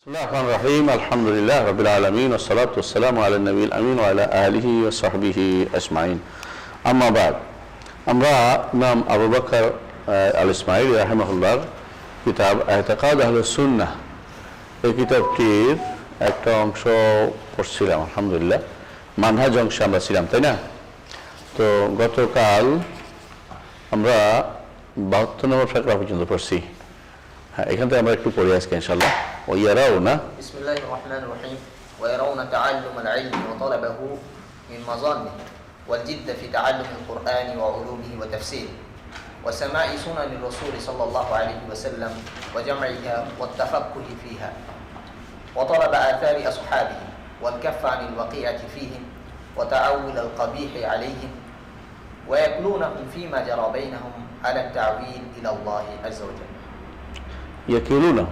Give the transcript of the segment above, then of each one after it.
Bismillahirrahmanirrahim. Alhamdulillah Rabbil Alameen. Wassalatu wassalamu ala nabiyyil amin wa ala alihi wa sahbihi ajma'in. Amma ba'd. আমরা ইমাম আবু বকর আল ইসমাইলি রাহিমাহুল্লাহর কিতাব ইতিকাদ আহলুস সুন্নাহ এই কিতাবটির একটা অংশ পড়ছিলাম। আলহামদুলিল্লাহ মানহাজ অংশে আমরা ছিলাম, তাই না? তো গতকাল আমরা 72 নম্বর ফিকরা পর্যন্ত পড়ছি। হ্যাঁ, এখান থেকে আমরা একটু পড়ি আজকে ইনশাআল্লাহ। ويرون بسم الله الرحمن الرحيم ويرون تعلم العلم وطلبه من مظانه والجد في تعلم القرآن وعلومه وتفسيره وسماع سنن الرسول صلى الله عليه وسلم وجمعها والتفقه فيها وطلب آثار أصحابه والكف عن الوقيعة فيهم وتعول القبيح عليهم ويكلونهم فيما جرى بينهم على التعويل إلى الله عز وجل يكلونه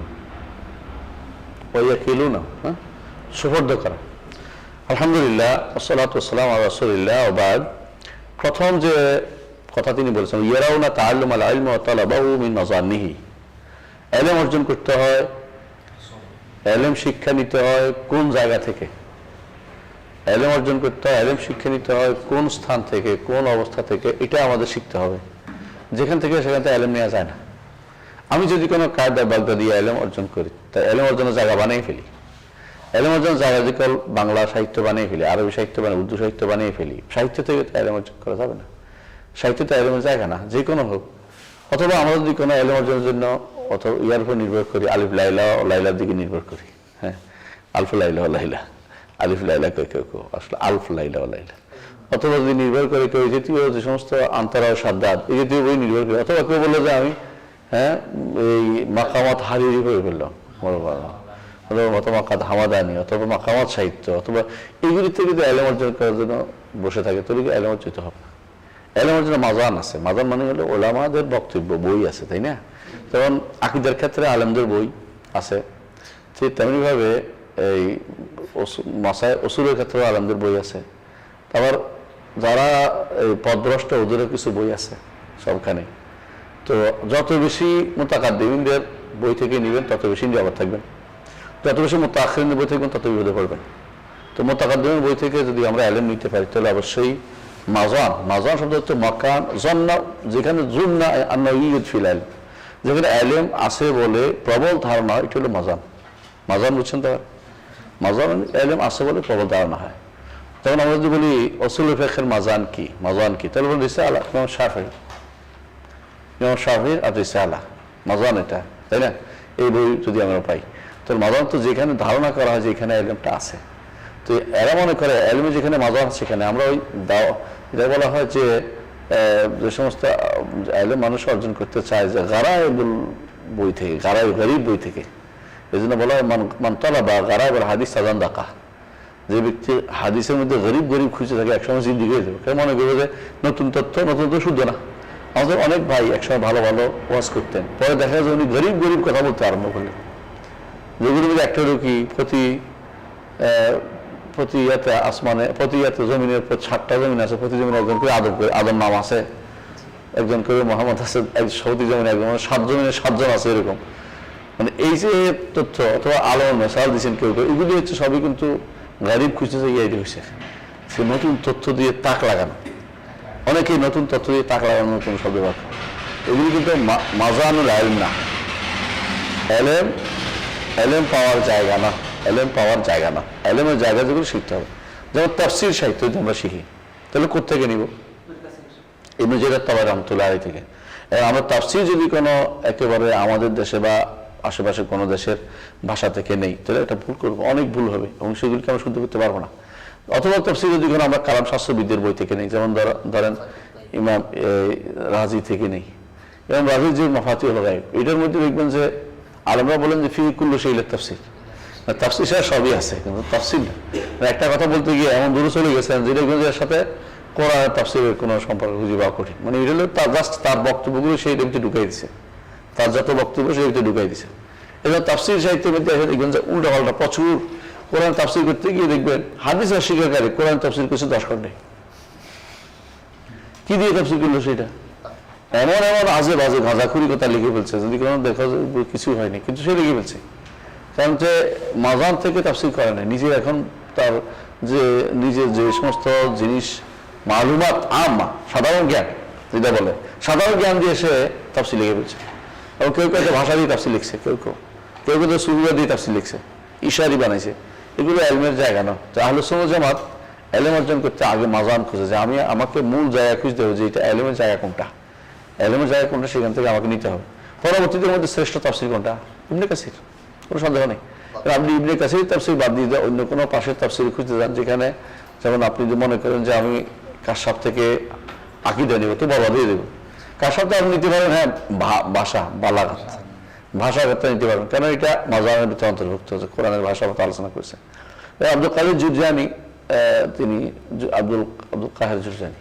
ويكلونه সুপর্দ করা। আলহামদুলিল্লাহ ওয়াসসালাতু ওয়াসসালামু আলা রাসূলিল্লাহ ওয়া বাদ। প্রথম যে কথা তিনি বলেছেন, ইয়ারাউনা তাআল্লুম আল ইলম ওয়া তালাবাহু মিন মাযানিহি, ইলম অর্জন করতে হয়, ইলম শিক্ষা নিতে হয় কোন জায়গা থেকে? ইলম অর্জন করতে হয়, ইলম শিক্ষা নিতে হয় কোন স্থান থেকে, কোন অবস্থা থেকে, এটা আমাদের শিখতে হবে। যেখান থেকে সেখান থেকে ইলম নেওয়া যায় না। আমি যদি কোনো কায়দা বাগদা দিয়ে ইলম অর্জন করি, তা ইলম অর্জনের জায়গা বানিয়ে ফেলি। ইলম অর্জনের জায়গা যদি বাংলা সাহিত্য বানিয়ে ফেলি, আরবি সাহিত্য বানিয়ে, উর্দু সাহিত্য বানিয়ে ফেলি, সাহিত্য থেকে তো ইলম অর্জন করা যাবে না। সাহিত্য তো ইলমের জায়গা না, যে কোনো হোক। অথবা আমরা যদি কোনো ইলম অর্জনের জন্য অথবা ইয়ার উপর নির্ভর করি, আলিফ লাইলা ও লাইলার দিকে নির্ভর করি। হ্যাঁ, আলফ লাইলা ও লাইলা, আলিফ লাইলা কেউ আসলে আলফ লাইলা ও লাইলা। অথবা যদি নির্ভর করে কেউ জাতীয় যে সমস্ত আন্তরা ও সাদ্দাত এই জাতীয় বই নির্ভর করি, অথবা কেউ বললো যে আমি এই মাকামাত হারিয়ে করে ফেললাম, অথবা মাকাত হামাদানি, অথবা মাকামাত সাহিত্য, অথবা এইগুলি থেকে যদি ইলম অর্জন করার জন্য বসে থাকে, তাহলে ইলম অর্জিত হবে না। ইলম অর্জনের মাজান আছে। মাজান মানে হলো ওলামাদের বক্তব্য, বই আছে, তাই না? যেমন আকীদার ক্ষেত্রে আলেমদের বই আছে, ঠিক তেমনিভাবে এই উসুলের ক্ষেত্রে আলেমদের বই আছে। আবার যারা এই পদভ্রষ্ট ওদেরও কিছু বই আছে সবখানে। তো যত বেশি মুতাকাদ্দিমিনদের বই থেকে নেবেন তত বেশি নিরাপদ থাকবেন, যত বেশি মুতাআখিরিনদের বই থাকবেন তত বিপদে পড়বেন। তো মুতাকাদ্দিমের বই থেকে যদি আমরা ইলম নিতে পারি, তাহলে অবশ্যই মাজান শব্দ হচ্ছে মাকান জন্না, যেখানে জুন্না আন্নাউইয়্যুত ফিল ইলম, যেখানে ইলম আছে বলে প্রবল ধারণা, এটা হলো মাজান বুঝছেন তো? মাজান ইলম আছে বলে প্রবল ধারণা হয়। তখন আমরা যদি বলি উসুলুল ফিকহের মাজান কি, তাহলে বলি রিসালা ইমাম শাফিঈর আর রিসালা, মাজান এটা, তাই না? এই বই যদি আমরা পাই, তাহলে মাজান তো যেখানে ধারণা করা হয় যে এখানে ইলমটা আছে। তো এরা মনে করে ইলমে যেখানে মাজান সেখানে আমরা ওই এটা বলা হয় যে সমস্ত ইলম মানুষ অর্জন করতে চায় যে গারায়েবুল বই থেকে, গরীব বই থেকে। এই জন্য বলা হয় মান তালাবা গারায়েবুল হাদিস সাজান্দাকা, যে ব্যক্তি হাদিসের মধ্যে গরিব খুঁজে থাকে একসময় জিন্দিগি হয়ে যাবে। কেউ মনে করবে যে নতুন তথ্য শুদ্ধ না। আমাদের অনেক ভাই একসময় ভালো ওয়াজ করতেন, পরে দেখা যায় উনি গরিব কথা বলতে আরম্ভ করলেন। যেগুলোর মধ্যে একটা রুকি প্রতি আসমানে, প্রতি জমিনের 7টা জমিন আছে, প্রতি জমিনে একজন করে আদম নাম আছে, একজন করে মোহাম্মদ আছে, সৌদি জমিনে একজন, 7 জমিনে 7 জন আছে, এরকম। মানে এই যে তথ্য অথবা আলোর মেসাল দিচ্ছেন কেউ, এগুলি হচ্ছে সবই কিন্তু গরিব খুঁজতেছে ইয়ে হয়েছে। সে নতুন তথ্য দিয়ে তাক লাগানো, অনেকেই নতুন তথ্য দিয়ে তাক লাগানো নতুন শব্দ বাক্য, এগুলি কিন্তু মাজানুল ইলম না, ইলম পাওয়ার জায়গা না, ইলমের জায়গা যেগুলো শিখতে হবে। যেমন তাফসীর সাহিত্য যদি আমরা শিখি, তাহলে কোত্থেকে নিব? ইবনে জারীর তাবারী রাহমাতুল্লাহ আলাইহি থেকে। আমরা তাফসীর যদি কোনো একেবারে আমাদের দেশে বা আশেপাশে কোনো দেশের ভাষা থেকে নেই, তাহলে এটা ভুল করবো, অনেক ভুল হবে, এবং সেগুলিকে আমরা শুদ্ধ করতে পারবো না। অথবা তাফসীর যদি কোনো আমরা কালাম শাস্ত্রবিদদের বই থেকে নেই, যেমন ধরেন ইমাম রাজি থেকে নেই, ইমাম রাজির যে মাফাতিহুল গায়ব, এটার মধ্যে দেখবেন যে আলেমরা বলেন যে ফি কুল্লু শাইইন তাফসীর, তাফসীর সবই আছে, কিন্তু তাফসীর না। একটা কথা বলতে গিয়ে এমন দূরে চলে গেছেন যেটা এর সাথে কোরআন তাফসীরের কোনো সম্পর্ক খুঁজে পাওয়া কঠিন। মানে এটা হলো তার বক্তব্যগুলো সেই টাইমতে ঢুকাই দিছে, তার যত বক্তব্য সেই টাইমতে ঢুকাই দিছে। এবং তাফসীর সাহিত্যের মধ্যে এসে দেখবেন যে উল্টা পাল্টা প্রচুর কোরআন তাফসীর করতে গিয়ে দেখবেন হাদিস অস্বীকারী কোরআন তাফসীর করছে 10 খণ্ডে। কি দিয়ে তাফসীর করলো সেটা? এমন আজে বাজে গাঁজাখুরি কথা লিখে ফেলছে, যদি কোনো দেখা কিছু হয়নি, কিন্তু সে লিখে ফেলছে। কারণ যে মাজান থেকে তাফসির করে না, নিজে এখন তার যে নিজের যে সমস্ত জিনিস মালুমাত আম্মা সাধারণ জ্ঞান যেটা বলে সাধারণ জ্ঞান দিয়ে সে তাফসির লিখে ফেলছে। এবং কেউ কেউ ভাষা দিয়ে তাফসির লিখছে, কেউ কেউ সুবিধা দিয়ে তাফসির লিখছে, ইশারি বানাইছে। এগুলো এলমের জায়গা না। আহলুস সুন্নাহ জামাত এলেম অর্জন করতে আগে মাজান খুঁজে যে আমাকে মূল জায়গা খুঁজতে হবে যে এটা এলেমের জায়গা কোনটা, এলেমের জায়গা কোনটা, সেখান থেকে আমাকে নিতে হবে। পরবর্তীদের মধ্যে শ্রেষ্ঠ তাফসির কোনটা? ইবনে কাসির, কোনো সন্দেহ নেই। আপনি ইবনে কাসির তাফসির বাদ দিয়ে অন্য কোনো পাশের তাফসির খুঁজতে যান, যেখানে যেমন আপনি যদি মনে করেন যে আমি কাশাফ থেকে আকীদা নেব, তো বাবা দিয়ে দেবো। কাশাফটা আপনি নিতে পারেন, হ্যাঁ ভাষা বালাগাত ভাষাগত নিতে পারেন, কেন এটা মাজানের ভিতরে অন্তর্ভুক্ত হচ্ছে, কোরআনের ভাষা মতো আলোচনা করেছে। আব্দুল কাদের জুরজানি, তিনি আব্দুল কাহের জুরজানি,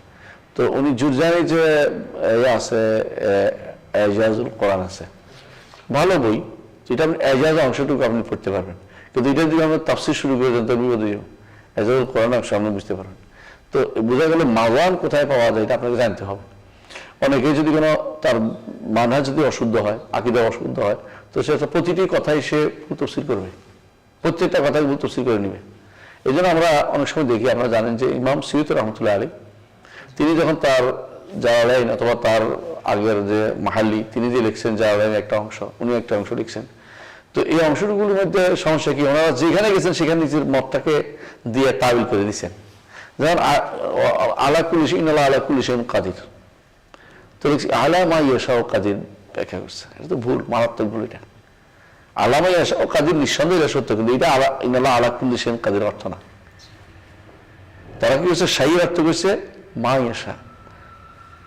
তো উনি জুরজানি যে আছে এজাজুল কোরআন আছে, ভালো বই, যেটা আপনি এজাজ অংশটুকু আপনি পড়তে পারবেন। কিন্তু এটা যদি আমরা তাফসির শুরু করে দেন তো বিপদ হইও, এজাজুল কোরআন অংশ আপনি বুঝতে পারবেন। তো বোঝা গেলে মাওয়ান কোথায় পাওয়া যায় এটা আপনাকে জানতে হবে। অনেকে যদি কোনো তার মানহাজ যদি অশুদ্ধ হয়, আকীদা অশুদ্ধ হয়, তো সেটা প্রতিটি কথাই সে ভুল তাফসীর করবে, প্রত্যেকটা কথাই ভুল তাফসীর করে নেবে। এই জন্য আমরা অনেক সময় দেখি, আপনারা জানেন যে ইমাম সিয়ুতী রহমতুল্লাহ আলাইহি তিনি যখন তার জালালাইন অথবা তার আগের যে মাহাল্লি তিনি যে লিখছেন জালালাইন একটা অংশ, উনি একটা অংশ লিখছেন, তো এই অংশগুলোর মধ্যে সমস্যা কি, ওনারা যেখানে গেছেন সেখানে নিজের মতটাকে দিয়ে তাবিল করে দিচ্ছেন। যেমন আলা কুল্লি শাইইন আলা কুল্লি শাইইন কাদির, তো দেখছি আলামা ইয়াশাউ কাদির ব্যাখ্যা করছে, এটা তো ভুল, মারাত্মক ভুল। এটা আলামা ইয়াশাউ কাদির নিঃসন্দেহে এটা সত্য, কিন্তু এটা আলা কুল্লি শাইইন কাদির অর্থ না। তারা কি করছে, শাহী অর্থ করছে মা ইয়াশা।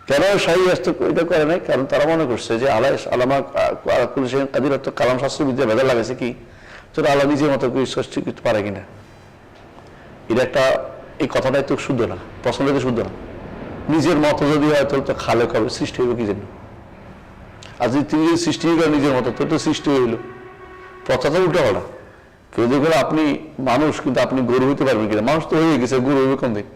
কেন শাহী অর্থ এটা করে নাই? কারণ তারা মনে করছে যে আলামা আলা কুল্লি শাইইন কাদির অর্থ কালাম শাস্ত্রবিদ্যা ভেদা লাগাইছে কি, তোরা আল্লাহ নিজের মতো করে সৃষ্টি করতে পারে কিনা। এটা একটা, এই কথাটাই তো শুদ্ধ না, প্রশ্নটা তো শুদ্ধ না। নিজের মতো যদি হয় তাহলে তো খালেক হবে, সৃষ্টি হইব কি জন্য? আর যদি তিনি যদি সৃষ্টি করেন নিজের মতো, তো সৃষ্টি হইল। কথা তো উল্টা হলো। কেউ দেখবেন আপনি মানুষ, কিন্তু আপনি গরু হইতে পারবেন কিনা? মানুষ তো হয়ে গেছে, গরু হইবে কোন দিন?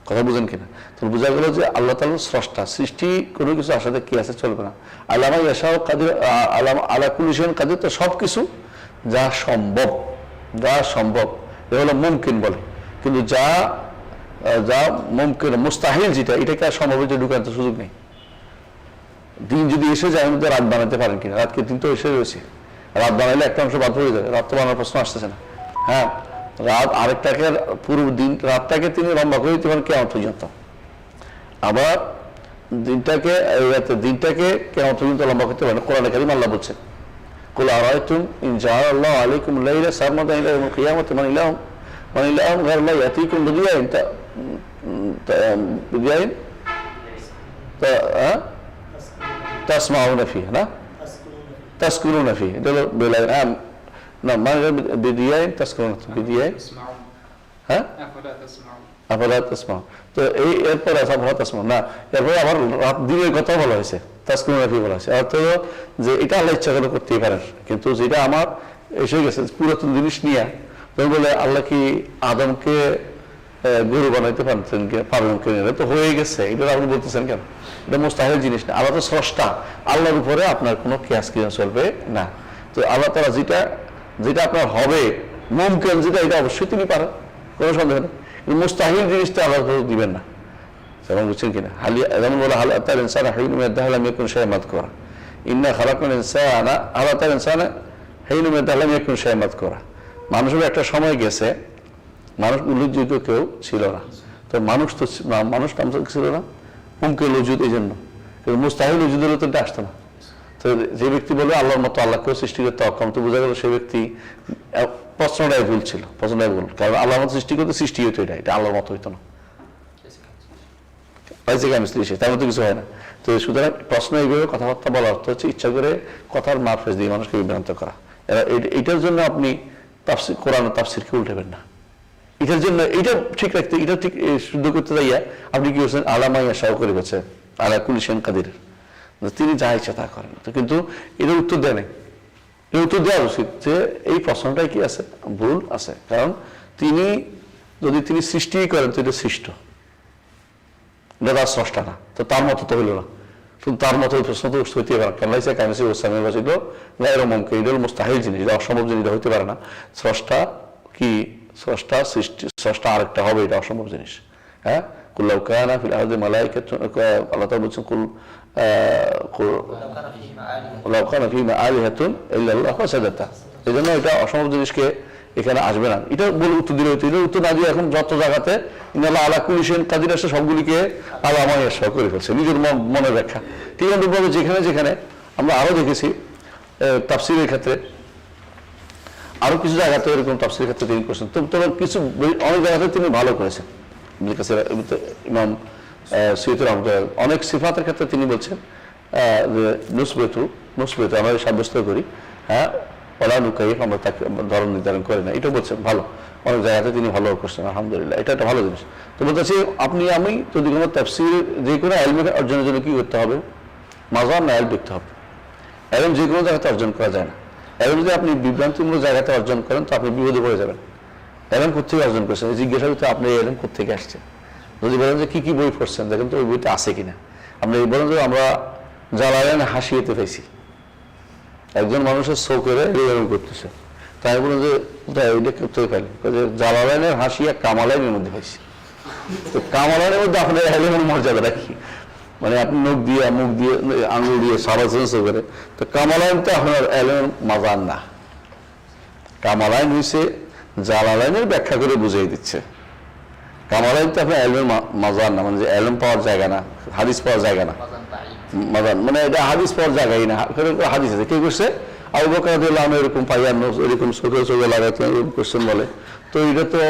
কথা বুঝেন কিনা? তো বোঝা গেল যে আল্লাহ তাআলা স্রষ্টা, সৃষ্টি কোনো কিছু আসাতে কি আছে চলবে না। আল্লামা ইয়াশাউ কাদির আলা কুল্লি শাইইন কাদির, তো সব কিছু যা সম্ভব, এ হলো মুমকিন বলে। কিন্তু যা মুমকিন মুস্তাহিল যেটা, এটাকে আর সম্ভব হইতে ঢুকার তো সুযোগ নেই। দিন যদি এসে যায়, মধ্যে রাত বানাতে পারেন কিনা? রাতকে দিন তো এসে রয়েছে, রাত বানাইলে একটা অংশ বাদ হয়ে যাবে, রাত তো বানানোর প্রশ্ন আসতেছে না। হ্যাঁ, রাত আরেকটাকে পুরো দিন রাতটাকে তিনি লম্বা করে দিতে পারেন কিয়ামত পর্যন্ত, আবার দিনটাকে কিয়ামত পর্যন্ত লম্বা করতে পারেন। কোরআনে কারীম আল্লাহ বলছেন, কুল আরাআইতুম ইন জাআলাল্লাহু আলাইকুম লাইলা সারমাদান ইলা ইয়াউমিল কিয়ামাতি মান ইলাহুন গায়রুল্লাহ ইয়াতীকুম বিদিয়াইন তাসমাউনা ফিহি, না তাসকুনুনা ফিহি, এটা হলো বেলায় না, মানে বিদিয়াইন তাসকুনুনা বিদিয়াইন, হ্যাঁ আফালা তাসমাউন। তো এই এরপর আফালা তাসমাউন না, এরপরে আবার রাত দিনের কথা বলা হয়েছে, তাসকুনুনা ফিহি বলা হয়েছে। অর্থ যে এটা আল্লাহ ইচ্ছা করে করতেই পারেন, কিন্তু যেটা আমার এসে গেছে পুরাতন জিনিস নিয়ে, বলে আল্লাহ কি আদমকে গরু বানাইতে পারবেন কিনা? তো হয়ে গেছে, এটা আপনি বলতেছেন কেন? এটা মুস্তাহিল জিনিস না। আল্লাহ তো স্রষ্টা, আল্লাহর উপরে আপনার কোনো কিয়াস কিয়াস চলবে না। তো আল্লাহ তাআলা যেটা আপনার হবে মুমকিন, যেটা এটা অবশ্যই তিনি পারেন, কোনো সন্দেহ নেই। কিন্তু মুস্তাহিল জিনিসটা আল্লাহ দিবেন না। যেমন বুঝছেন কিনা, যেমন বলে হাল আতাল ইনসানা হিনু মিনাদ দাহরি লাম ইয়াকুন শাইআন মাযকুরা, ইন্না খালাকনাল ইনসানা হাল আতাল ইনসানা হিনু মিনাদ দাহরি লাম ইয়াকুন শাইআন মাযকুরা। মানুষের একটা সময় গেছে, মানুষ উল্লেখযোগ্য কেউ ছিল না। তো মানুষ নাম ছিল না, মুমকিন উজুদ, এই জন্য। কিন্তু মুস্তাহিল উজুদ হলে তো এটা আসতো না। তো যে ব্যক্তি বলবে আল্লাহর মতো আল্লাহকেও সৃষ্টি করতে অক্ষম, তো বোঝা গেল সেই ব্যক্তি প্রশ্নটাই ভুল ছিল, প্রশ্নটাই ভুল। কারণ আল্লাহর মতো সৃষ্টি করতে সৃষ্টি হইতো, এটা আল্লাহর মতো হইতো না, তার মতো কিছু হয় না। তো সুতরাং প্রশ্ন এইভাবে কথাবার্তা বলার অর্থ হচ্ছে ইচ্ছা করে কথার মারফেজ দিয়ে মানুষকে বিভ্রান্ত করা। এটার জন্য আপনি কোরআন তাফসিরকে উল্টাবেন না। এটার জন্য এটা ঠিক রাখতে, এটা ঠিক শুদ্ধ করতে যাইয়া আপনি কি করছেন, আলামা ইয়াশাউ করে গেছেন আলা কুল্লি শাইইন কাদির, তিনি যা ইচ্ছা তা করেন। তো কিন্তু এর উত্তর দেয় নাই। এর উত্তর দেওয়া উচিত যে এই প্রশ্নটাই কি আছে, ভুল আছে। কারণ যদি তিনি সৃষ্টি করেন তো এটা সৃষ্ট, এটা তার স্রষ্টা না, তো তার মতো তো হইল না। কিন্তু তার মতো প্রশ্ন তো হইতে পারে না। কেন লাইসা কাইনাসি ওসামের বাসিল গায়ের মমকে, এটা হলো মুস্তাহিল জিনিস, এটা অসম্ভব জিনিস, এটা হইতে পারে না। স্রষ্টা কি, স্রষ্টা সৃষ্টি, স্রষ্টা আরেকটা হবে, এটা অসম্ভব জিনিস। হ্যাঁ, কুল্লাউ কানা ফিল আরদি মালাইকাতুন, আল্লাহ তাআলা বলছেন লাউ কানা ফীমা আলিহাতুন ইল্লাল্লাহ ফাসাদাতা। এই জন্য এটা অসম্ভব জিনিসকে এখানে আসবে না। এটা বলে উত্তর দিলে হইতো, এটা উত্তর না দিয়ে এখন যত জায়গাতে ইন্নাল্লাহ আলা কুল্লি শাইইন কাদির আসে, সবগুলিকে আল্লাহ আমায় সহ করে ফেলছে নিজের মনের ব্যাখ্যা। ঠিক অনুরূপভাবে যেখানে যেখানে আমরা আরো দেখেছি তাফসীরের ক্ষেত্রে, আরো কিছু জায়গাতে এরকম তাফসীরের ক্ষেত্রে তিনি করেছেন, তবে কিছু অনেক জায়গাতে তিনি ভালো করেছেন। ইমাম সৈয়দ রহমতুল্লাহ অনেক সিফাতের ক্ষেত্রে তিনি বলছেন যে নুসবেতু আমরা সাব্যস্ত করি, হ্যাঁ, ওলা নুকাইফ, আমরা তাকে ধরন নির্ধারণ করি না, এটা বলছেন ভালো। অনেক জায়গাতে তিনি ভালো করছেন, আলহামদুলিল্লাহ, এটা একটা ভালো জিনিস। তো বলতেছি আপনি আমি যদি কোনো তাফসীর যে কোনো এলমের অর্জনের জন্য কি করতে হবে, মাজার না এলম দেখতে হবে। এলম যে কোনো জায়গাতে অর্জন করা যায় না। এলম যদি আপনি বিভ্রান্তিমূলক জায়গাতে অর্জন করেন তো আপনি বিপদে পড়ে যাবেন। এলম কোথেকে অর্জন করছেন জিজ্ঞাসা করতে, আপনি এলম কোথেকে আসছে। যদি বলেন যে কি কি বই পড়ছেন, দেখেন তো ওই বইতে আছে কিনা। আপনি বলেন যে আমরা জালালাইন হাসিয়েতে পাইছি, একজন মানুষের চোখের এরকম করতেছে, তাই বলেন যে ওইটা কোথায় পাইলেন, জালালাইনের হাসিয়া কামালাইনের মধ্যে পাইছি। তো কামালাইনের মধ্যে আপনার এলমের মর্যাদা রাখি, মানে আপনি মুখ দিয়ে আঙুল দিয়ে সারাছেন চোখের, তো কামালাইন তো আপনার এলমের মাজার না। কামালাইন হয়েছে জালালাইনের ব্যাখ্যা করে বুঝিয়ে দিচ্ছে। কামালাইন তো আপনার এলমের মাজার না, মানে যে এলম পাওয়ার জায়গা না, হাদিস পাওয়ার জায়গা না, মাজার মানে এটা হাদিস পাওয়ার জায়গাই না। হাদিস আছে, কে করছে আবু বকর রাদিয়াল্লাহু আনহু এরকম পাইয়ানো এরকম চোখে লাগাতে এরকম কোশ্চেন বলে, তো এটা তো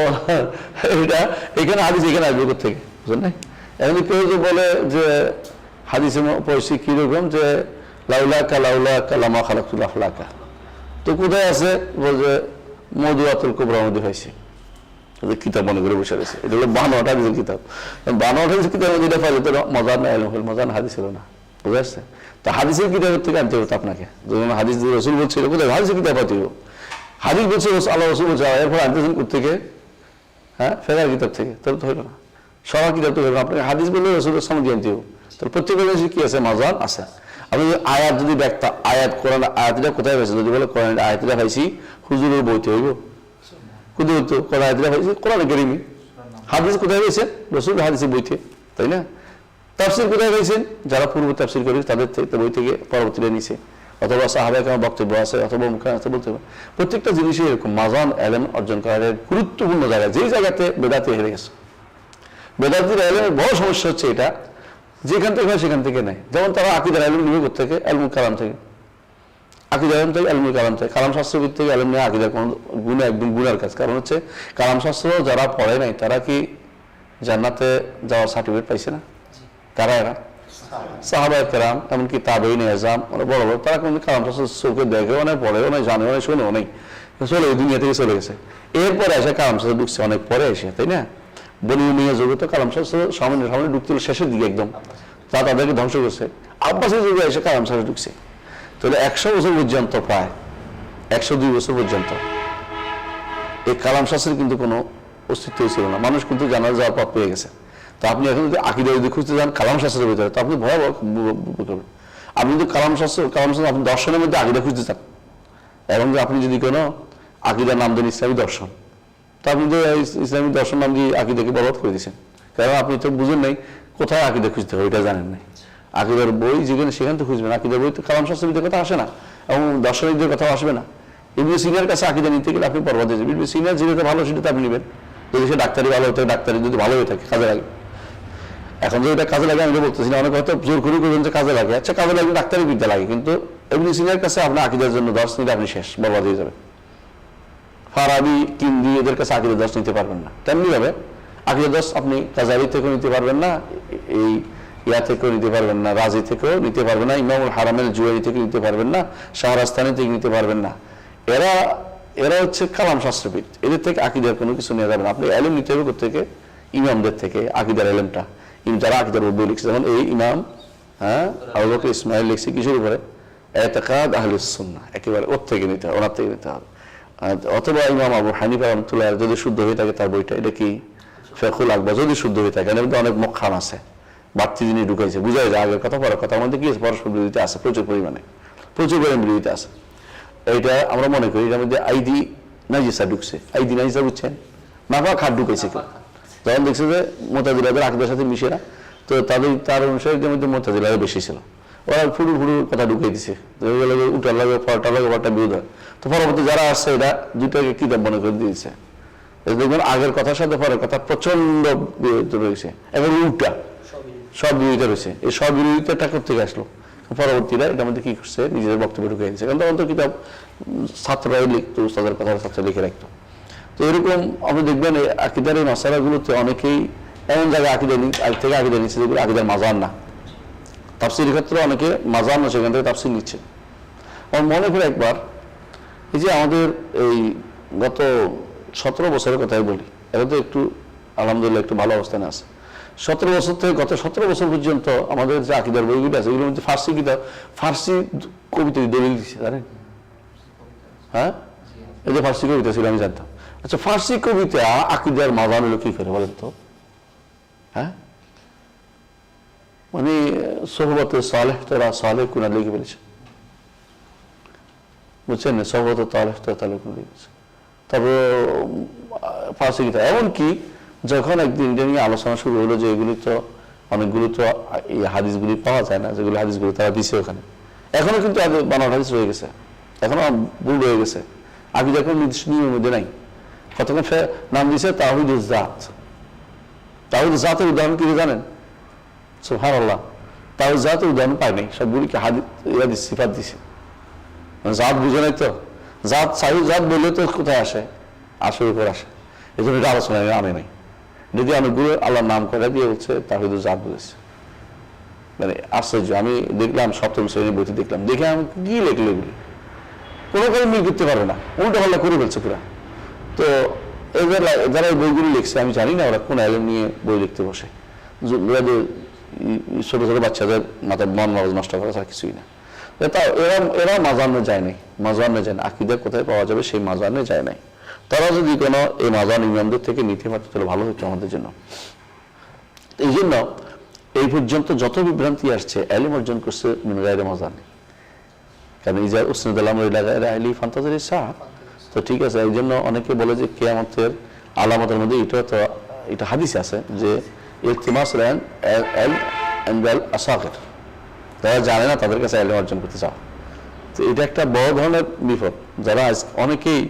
এটা এখানে হাদিস এখানে আসবে কোথেকে, বুঝলেন না? এখন কেউ যে বলে যে হাদিসে পয়সি কিরকম যে লাউলাকা লামা খালাকতুল আফলাকা, তো কোথায় আছে বলছে মওদুআতুল কুবরা মধ্যে পাইছি, কিতাব মনে করে বসে রয়েছে। এটা হলো 52টা হাদিসের কিতাব, 52টা হাদিসের কিতাব যেটা পাইলে তো মজার না এলম, মজার না হাদিস ছিল না, বুঝে আসছে? তো হাদিসের কিতাবের থেকে আনতে হতো আপনাকে, যখন হাদিস রসুল বলছিল কোথায় হাদিসের কিতাব পাতি, হাদিস বলছে আল্লাহ রসুল বলছে, এরপর আনতেছেন কোথেকে, হ্যাঁ, ফেরার কিতাব থেকে, তাহলে তো হইল না। সবার কিতাব তো হইল না, আপনাকে হাদিস বললে রসুলের সামনে দিয়ে আনতে হবে। তাহলে প্রত্যেকের জিনিস কি আছে, মাজার আছে। আপনি যদি আয়াত যদি ব্যাখ্যা, আয়াত কোরআন আয়াতটা কোথায় পাইছে, যদি বলে কোরআন আয়াতটা পাইছি হুজুরের বইতে হইব, কোথায় হইতো কোরআন আয়াতটা পাইছি কোরআন কারীমে। হাদিস কোথায় পাইছে, রসুলের হাদিসের বইতে, তাই না? তাফসীর কোথায় পাইছেন, যারা পূর্ব তাফসীর করে তাদের থেকে বই থেকে পরবর্তীতে নিছে, অথবা সাহাবায়ে কেরামের বক্তব্য আছে, অথবা মুখে আছে, বলতে হবে। প্রত্যেকটা জিনিসই এরকম মাজান এলেম অর্জন করার গুরুত্বপূর্ণ জায়গা, যেই জায়গাতে বেদাতি হেরে গেছে। বেদাতির এলেমের বড় সমস্যা হচ্ছে এটা, যেখান থেকে হয় সেখান থেকে নেয়। যেমন তারা আকীদার এলম নিবে কোথেকে, ইলমুল কালাম থেকে, আকীদার এলম থেকে, ইলমুল কালাম থেকে, কালাম শাস্ত্রের থেকে এলম নিয়ে আকীদার কোনো গুণে একদম গুণার কাজ। কারণ হচ্ছে কালাম শাস্ত্র যারা পড়ে নাই তারা কি জান্নাতে যাওয়ার সার্টিফিকেট পাইছে না? কারা এরা? সাহাবায়ে কেরাম, এমনকি তাবেঈন এজাম, মানে বড় বড়, তারা কিন্তু কালাম শাস্ত্র চোখে দেখে, অনেক পড়ে, অনেক জানে, অনেক শোনে, অনেক চলে এই দুনিয়া থেকে চলে গেছে। এরপরে এসে কালাম শাস্ত্র ঢুকছে অনেক পরে এসে, তাই না? বনি উমাইয়া যুগে তো কালাম শাস্ত্র সামনে ঢুকছিল শেষের দিকে একদম, তা তাদেরকে ধ্বংস করছে। আব্বাসের যুগে এসে কালাম শাস্ত্র ঢুকছে। তাহলে 100 বছর পর্যন্ত, প্রায় 102 বছর পর্যন্ত এই কালাম শাস্ত্রের কিন্তু কোনো অস্তিত্বই ছিল না। মানুষ কিন্তু জানার যাওয়ার পথ পেয়ে গেছে। তো আপনি এখন যদি আকীদা যদি খুঁজতে যান কালাম শাস্ত্রের ভিতরে, তো আপনি ভয়াবহ করবেন। আপনি যদি কালাম শাস্ত্র আপনি দর্শনের মধ্যে আকীদা খুঁজতে চান, এবং আপনি যদি কোনো আকীদার নাম দেন ইসলামী দর্শন, তো আপনি তো ইসলামী দর্শন নাম দিয়ে আকীদাকে বরবাদ করে দিয়েছেন। কারণ আপনি তো বুঝেন নাই কোথায় আকীদা খুঁজতে হবে, এটা জানেন নাই। আকীদার বই যেখানে সেখানে তো খুঁজবেন, আকীদার বই তো কালাম শাস্ত্রের ভিতরে কথা আসে না, এবং দর্শনীদের কথাও আসবে না। ইবনে সিনার কাছে আকীদা নিতে গেলে আপনি বরবাদ হয়ে যাবেন। ইবনে সিনার যেটা ভালো সেটা আপনি নেবেন, যদি সে ডাক্তারি ভালো হতে, ডাক্তারি যদি ভালো হয়ে থাকে কাজে লাগে। এখন যে এটা কাজে লাগে আমি বলতেছি না, অনেক হয়তো জোর করে করবেন যে কাজে লাগে, আচ্ছা কাজে লাগে, ডাক্তারি বিদ্যা লাগে, কিন্তু ইবনে সিনার কাছে আপনার আকীদার জন্য দর্শ নিলে আপনি শেষ, বরবাদ হয়ে যাবে। ফারাবি, কিন্দি এদের কাছে আকীদা দর্শ নিতে পারবেন না। তেমনি ভাবে আকীদা দর্শ আপনি কাজারি থেকেও নিতে পারবেন না, এই ইয়া থেকেও নিতে পারবেন না, রাজি থেকেও নিতে পারবেন না, ইমামুল হারামের জুয়ারি থেকে নিতে পারবেন না, শাহরাস্তানি থেকে নিতে পারবেন না। এরা হচ্ছে কালাম শাস্ত্রবিদ, এদের থেকে আকীদার কোনো কিছু নেওয়া যাবে না। আপনি এলম নিতে হবে কোথেকে, ইমামদের থেকে, আকীদার এলমটা। যারা আকীদার বই লিখছে, যেমন এই ইমাম আবু বকর ইসমাইল লিখছে কিসের উপরে, ইতিকাদ আহলুস সুন্নাহ, একেবারে ওর থেকে নিতে হবে, ওনার থেকে নিতে হবে। অথবা ইমাম আবু হানিফা রাহমাতুল্লাহ যদি শুদ্ধ হয়ে থাকে তার বইটা, এটা কি ফিকহুল আকবার, যদি শুদ্ধ হয়ে থাকে, এর মধ্যে অনেক মক্কাম আছে, বাড়তি জিনিস ঢুকাইছে, বুঝাই যায় আগের কথা পরের কথা মধ্যে কি আছে, পরস্পর বিরোধিতা আছে, প্রচুর পরিমাণে বিরোধিতা আছে। এইটা আমরা মনে করি এটার মধ্যে আইদি নাজিসা ঢুকছে। আইদি নাজিসা বুঝছেন, নাফা খাট ঢুকাইছে কেউ, যখন দেখছে যে মুতাজিলাদের আকীদার সাথে মিশে না, তো তার অনুসারীদের মধ্যে মুতাজিলারা বেশি ছিল, ওরা ফুটুর কথা ঢুকিয়ে দিছে, উঠার লাগে ফলটা লাগে ওটা বিরোধ হয়। তো পরবর্তী যারা আসছে এটা দুইটাকে কিতাব মনে করে দিয়েছে, দেখবেন আগের কথার সাথে পরের কথা প্রচন্ড বিরোধিতা রয়েছে, এবং উল্টা সব বিরোধিতা রয়েছে। এই সব বিরোধিতাটা কোথেকে আসলো, পরবর্তীরা এটার মধ্যে কি করছে, নিজেদের বক্তব্য ঢুকিয়ে দিচ্ছে। কারণ তখন তো কিতাব ছাত্ররাই লিখতো, তাদের কথা ছাত্র লিখে রাখতো। তো এরকম আপনি দেখবেন এই আকীদার এই মাসালাগুলোতে অনেকেই এমন জায়গায় আকিদা নিচ্ছে যেগুলো আকিদার মাজার না। তাফসীরের ক্ষেত্রে অনেকে মাজার না, সেখান থেকে তাফসীর নিচ্ছে। আমার মনে পড়ে একবার, এই যে আমাদের এই গত 17 বছরের কথাই বলি, এটা তো একটু আলহামদুলিল্লাহ একটু ভালো অবস্থানে আছে। 17 বছর থেকে গত 17 বছর পর্যন্ত আমাদের যে আকীদার বইগুলো আছে এগুলোর মধ্যে ফার্সি কিতাব, ফার্সি কবিতা দলিল দিচ্ছে, জানেন? হ্যাঁ, এই যে ফার্সি কবিতা ছিল আমি জানতাম। আচ্ছা, ফার্সি কবিতা আকীদার মাজার হলো কি করে বলেন তো? হ্যাঁ, মানে সোহবতে সালেহ তারা সালেহ কুনা লিখে ফেলেছে, বুঝছেন না? সোহবতে তালেহ তারা লিখেছে। তারপর ফার্সি কিতাব, এমনকি যখন একদিন এটা নিয়ে আলোচনা শুরু হলো যে এগুলি তো অনেকগুলো তো এই হাদিসগুলি পাওয়া যায় না, যেগুলো হাদিসগুলি তারা দিছে ওখানে, এখনো কিন্তু বানানো হাদিস রয়ে গেছে, এখনো ভুল রয়ে গেছে, আগে যখন নির্দিষ্ট নিয়মের মধ্যে নাই। কতক্ষণ নাম দিয়েছে তাওহীদুজ জাত। তাওহীদুজ জাতের উদাহরণ কি জানেন? সুবহানাল্লাহ, তাওহীদুজ জাতের উদাহরণ পাই নাই, সবগুলিকে হাদিস সিফাত দিছে, জাত বুঝে নাই তো। জাত সাহিদ জাত বললে তো কোথায় আসে, আসের উপর আসে, এই জন্য এটা আলোচনা আনে নাই। যদি অনেকগুলো আল্লাহর নাম করে দিয়ে বলছে তাওহীদুজ জাত বলেছে, মানে আশ্চর্য। আমি দেখলাম 7ম শ্রেণীর বইতে দেখলাম, দেখে আমি কি লেখলো এগুলি, কোনো কারণে মিল করতে পারবে না, উল্টো পাল্টা করে ফেলছে পুরা। তো যারা এই বইগুলি লিখছে আমি জানি না ওরা কোন আইলেম নিয়ে বই লিখতে বসে, ছোট ছোট বাচ্চাদের মাথায় মন মগজ নষ্ট করা ছাড়া কিছুই না। এরা মাজানে যায় নাই, আকীদা কোথায় পাওয়া যাবে সেই মাজানে যায় নাই। তারা যদি কোনো এই মাজান ইমামদের থেকে নিতে পারত তাহলে ভালো হতো আমাদের জন্য। এই জন্য এই পর্যন্ত যত বিভ্রান্তি আসছে এলিম অর্জন করছে মিন গায়রি মাজানে, কারণ ইজা উসনাদুল আমরি ইলা গায়রি আহলি ফান্তাজিরি সাআ। তো ঠিক আছে, এই জন্য অনেকে বলে যে কিয়ামতের আলামতের মধ্যে এটা হাদিস আছে যে ইলতিমাস আল আসাগির, যারা জানে না তাদের কাছে ইলম অর্জন করতে চাও। তো এটা একটা বড় ধরনের বিপদ। যারা অনেকেই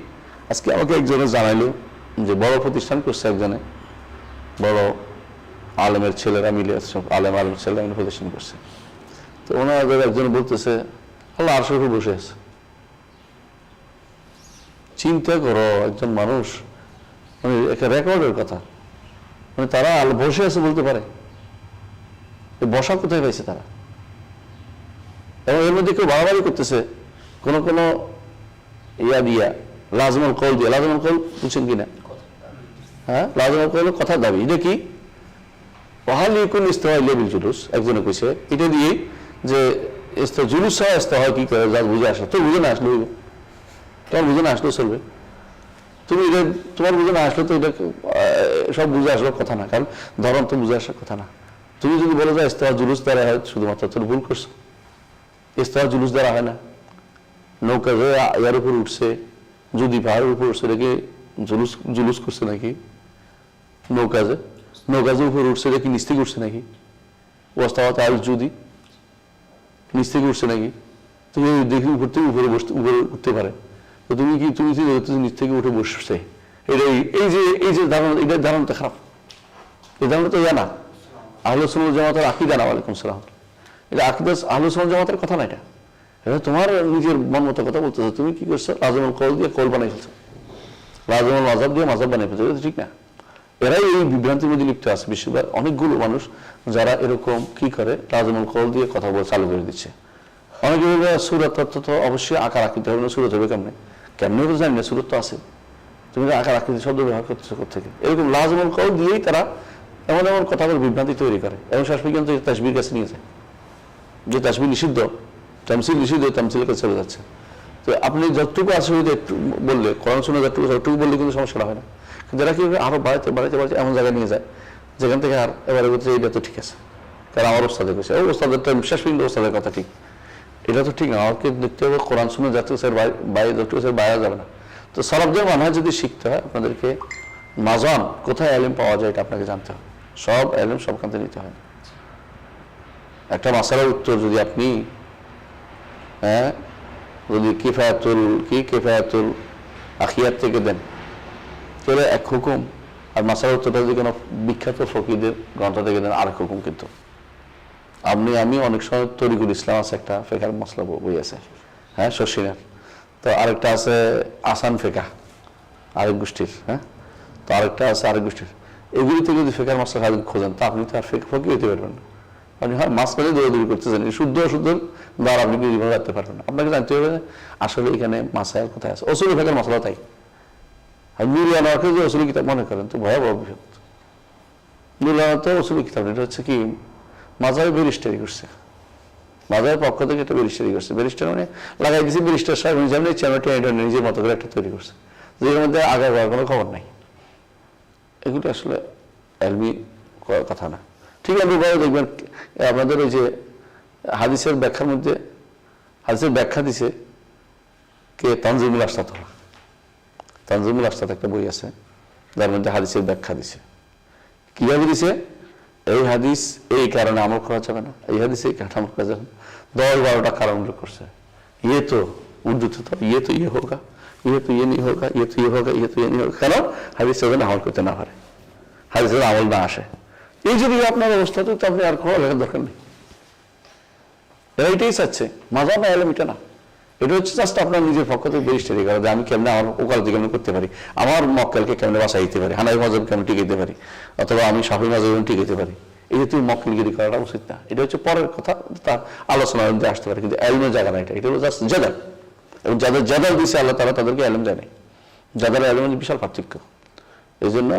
আজকে আমাকে একজনে জানাইলো যে বড় প্রতিষ্ঠান করছে, একজনে বড় আলেমের ছেলেরা মিলে, সব আলেমের ছেলেরা মিলে প্রতিষ্ঠান করছে। তো ওনাদের একজন বলতেছে আল্লাহ আরশের উপর বসে আছে। চিন্তা করো, একজন মানুষ, মানে একটা রেকর্ডের কথা, মানে তারা বসে আছে বলতে পারে, বসা কোথায় পাইছে তারা? এবং এর মধ্যে কেউ বাড়াবাড়ি করতেছে, কোনো কোনো ইয়া দিয়া লাজমুল কওল দিয়ে, লাজমুল কওল বুঝছেন কিনা? হ্যাঁ, লাজমুল কওল কথার দাবি। এটা কি? ওয়াহালিকুন ইস্তাওয়া ইলাবিল জুলুস, একজনে কইছে এটা দিয়ে যে জুলুস হয়, ইস্তাওয়া কি করে, যা বুঝে আসে। তো বুঝে না আসলো, তোমার বুঝে না আসলেও চলবে। তুমি এটা তোমার বুঝে না আসলে তো এটা সব বুঝে আসবার কথা না, কারণ ধরন তো বুঝে আসার কথা না। তুমি যদি বলে যাও ইস্তাওয়া জুলুস দ্বারা হয়, শুধুমাত্র তুমি ভুল করছো। ইস্তাওয়া জুলুস দ্বারা হয় না। নৌকা যে ইয়ার উপর উঠছে, যদি পাহাড়ের উপর উঠছে, এটাকে জুলুস করছে নাকি? নৌকা যে উপর উঠছে এটা কি নিচ থেকে উঠছে নাকি? ওয়াস্তাওয়াত আল যদি নিচ থেকে উঠছে নাকি? তুমি দেখি উপর থেকে উপরে উঠতে পারে, তো তুমি নিচ থেকে উঠে বসছে। এই যে ধারণা, এটার ধারণাটা খারাপ, এই ধারণা তো জানা আহলে সুন্নাত জামাতের আকীদা না। ওয়ালাইকুম সালাম। এটা আকীদা আহলে সুন্নাত জামাতের কথা না, এটা তোমার নিজের মন মতো কথা বলতেছো। তুমি কি করছো? লাজমুল কওল দিয়ে কওল বানাই ফেলছো, লাজমুল মাযহাব দিয়ে মাযহাব বানাই ফেলছো, এটা ঠিক না। এরাই এই বিভ্রান্তির মধ্যে লিপ্ত আছে বেশিরভাগ, অনেকগুলো মানুষ যারা এরকম কি করে, লাজমুল কওল দিয়ে কথা বলে চালু করে দিচ্ছে। অনেকে বলবে সূরত তো অবশ্যই আকার আকৃতি হবে না, সূরত হবে কেমনে তো জানি না, সূরত তো আছে, তুমি আকার আকৃতি শব্দ ব্যবহার করতেছো কোথেকে? এরকম লাজমুল কওল দিয়েই তারা এমন এমন কথা বলে বিভ্রান্তি তৈরি করে, এবং শেষ পর্যন্ত তাসবির কাছে নিয়ে যায়, যে তাসবির নিষিদ্ধ, তামসিল নিষিদ্ধ, তামসিলের কাছে চলে যাচ্ছে। তো আপনি যতটুকু আছে একটু বললে, কোরআন শুনে যতটুকু বললে কিন্তু সমস্যাটা হয় না। কিন্তু এরা কি আরো বাড়াইতে এমন জায়গায় নিয়ে যায় যেখান থেকে আর এবারে বলতে এটা তো ঠিক আছে, তারা আমার ওস্তাদের কইছে, ও ওস্তাদেরটা বিশ্বাস করি, ওস্তাদের কথা ঠিক, এটা তো ঠিক না, আমাকে দেখতে হবে কোরআন শুনে যাতে বাইরে যাতে বাইরে যাবে না। তো সালাফদের মানহাজ যদি শিখতে হয় আপনাদেরকে মাজান কোথায় এলেম পাওয়া যায় এটা আপনাকে জানতে হবে, সব এলেম সবখান থেকে নিতে হয় না। একটা মাসালার উত্তর যদি আপনি যদি কিফায়াতুল আখিয়াত থেকে দেন তাহলে এক হুকুম, আর মাসালার উত্তরটা যদি কোনো বিখ্যাত ফকিদের গ্রন্থ থেকে দেন আরেক হুকুম। কিন্তু আমি অনেক সময় তরিকুল ইসলাম আছে একটা ফেকার মশলা বই আছে, শশিনার, তো আরেকটা আছে আসান ফেকা আরেক গোষ্ঠীর, তো আরেকটা আছে আরেক গোষ্ঠীর। এগুলি থেকে যদি ফেকার মশলা খোঁজেন তা আপনি তো আর ফকি হইতে পারবেন না। আপনি মাঝখানে দৌড়াদৌড়ি করতেছেন, শুদ্ধ অশুদ্ধ দ্বার আপনি জীবনে রাখতে পারবেন না। আপনাকে জানতে হবে আসলে এখানে মাসাইল কোথায় আছে। অসুলি ফেকার মশলা তাই, আর নুরিয়ানাকে যে অসুলি কিতাব মনে করেন তো ভয়াবহ বিপদ। নুরিয়ানা তো অসুলি কিতাব, এটা হচ্ছে কি মাজারে ব্যারিস্টারি করছে, মাজারের পক্ষ থেকে একটা ব্যারিস্টারি করছে। ব্যারিস্টার মানে লাগাই দিয়েছে ব্যারিস্টার সাহেব যেমন নিজের মতো করে একটা তৈরি করছে, যেটার মধ্যে আগে যাওয়ার কোনো খবর নাই। এগুলো আসলে এলমি কথা না। ঠিক আছে, দেখবেন আপনাদের ওই যে হাদিসের ব্যাখ্যার মধ্যে হাদিসের ব্যাখ্যা দিছে কে, তানজিমুল আশতাত। তানজিমুল আশতাত একটা বই আছে যার মধ্যে হাদিসের ব্যাখ্যা দিছে। কিভাবে দিছে? এই হাদিস এই কারণে আমল করা যাবে না, এই হাদিস এই কারণে আমল করা যাবে না, 10-12টা কারণ উল্লেখ করছে। ইয়ে তো উর্দু তো ইয়ে তো ইয়ে হোগা, ইয়ে তো ইয়ে নেই হোগা, ইয়ে তো ইয়ে হোগা, ইয়ে তো ইয়ে নেই হোগা। কেন? হাদিস যেন আমল করতে না পারে, হাদিস যেন আমল না আসে। এই যদি আপনার অবস্থা, তো আপনি আর কোনো লেখার দরকার নেই। এইটাই চাচ্ছে মাজার না এলাম, এটা না। এটা হচ্ছে জাস্ট আপনার নিজের পক্ষ থেকে ব্যারিস্টারি করা, যে আমি কেমনে আমার ওকালতি কেমন করতে পারি, আমার মক্কেলকে কেমনে বাসায় দিতে পারি, হানাফি মাযহাব কেমন টিকাইতে পারি, অথবা আমি শাফিঈ মাযহাব কেমন টিকাইতে পারি। এই যে তুমি মক্কেলগিরি করাটা উচিত না। এটা হচ্ছে পরের কথা, তার আলোচনার মধ্যে আসতে পারে, কিন্তু এলমের জায়গা না। এটা হলো জাস্ট জাদাল, এবং যাদের জাদাল দিচ্ছে আল্লাহ তাআলা তাদেরকে এলম দেয় নাই। জাদাল এলমের বিশাল পার্থক্য। এই জন্য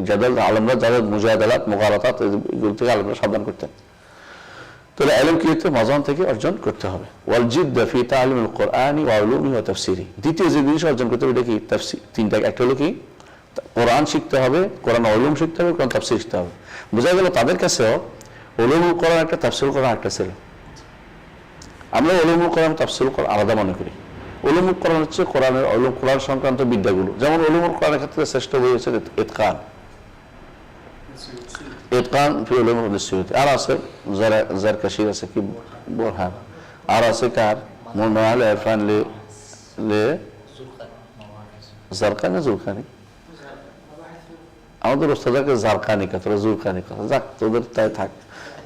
জাদাল আলমরা যাদের মুজাহাদালাত মুগালাতাত এগুলো থেকে আলমরা সাবধান করতেন। তাহলে এলম কি হচ্ছে? মাজান থেকে অর্জন করতে হবে। ওয়াল জিদ্দা ফি তাআলিমিল কুরআনি ওয়া উলুমিহি ওয়া তাফসিরি। দ্বিতীয় যে জিনিস অর্জন করতে হবে এটা কি? তাফসীর। তিনটা, একটা হলো কি কোরআন শিখতে হবে, কোরআন উলুম শিখতে হবে, কোরআন তাফসীর শিখতে হবে। বোঝা গেল তাদের কাছেও উলুমুল কোরআন একটা, তাফসীরুল কোরআন একটা ছিল। আমরা উলুমুল কোরআন তাফসীরুল কোরআন আলাদা মনে করি। উলুমুল কোরআন হচ্ছে কোরআনের কোরআন সংক্রান্ত বিদ্যাগুলো। যেমন উলুমুল কোরআনের ক্ষেত্রে শ্রেষ্ঠ বই হচ্ছে ইতকান, ইতকান ফি উলুম আস-সুয়ুতি। আর আছে জারকাশির আছে কি বুরহান, আর আছে কার মুনাল ইরফান লে জারকানি জুরকানি। আমাদের ওস্তাদকে জারকানি কথা, জুরকানি কথা, যাক তোদের তাই থাক,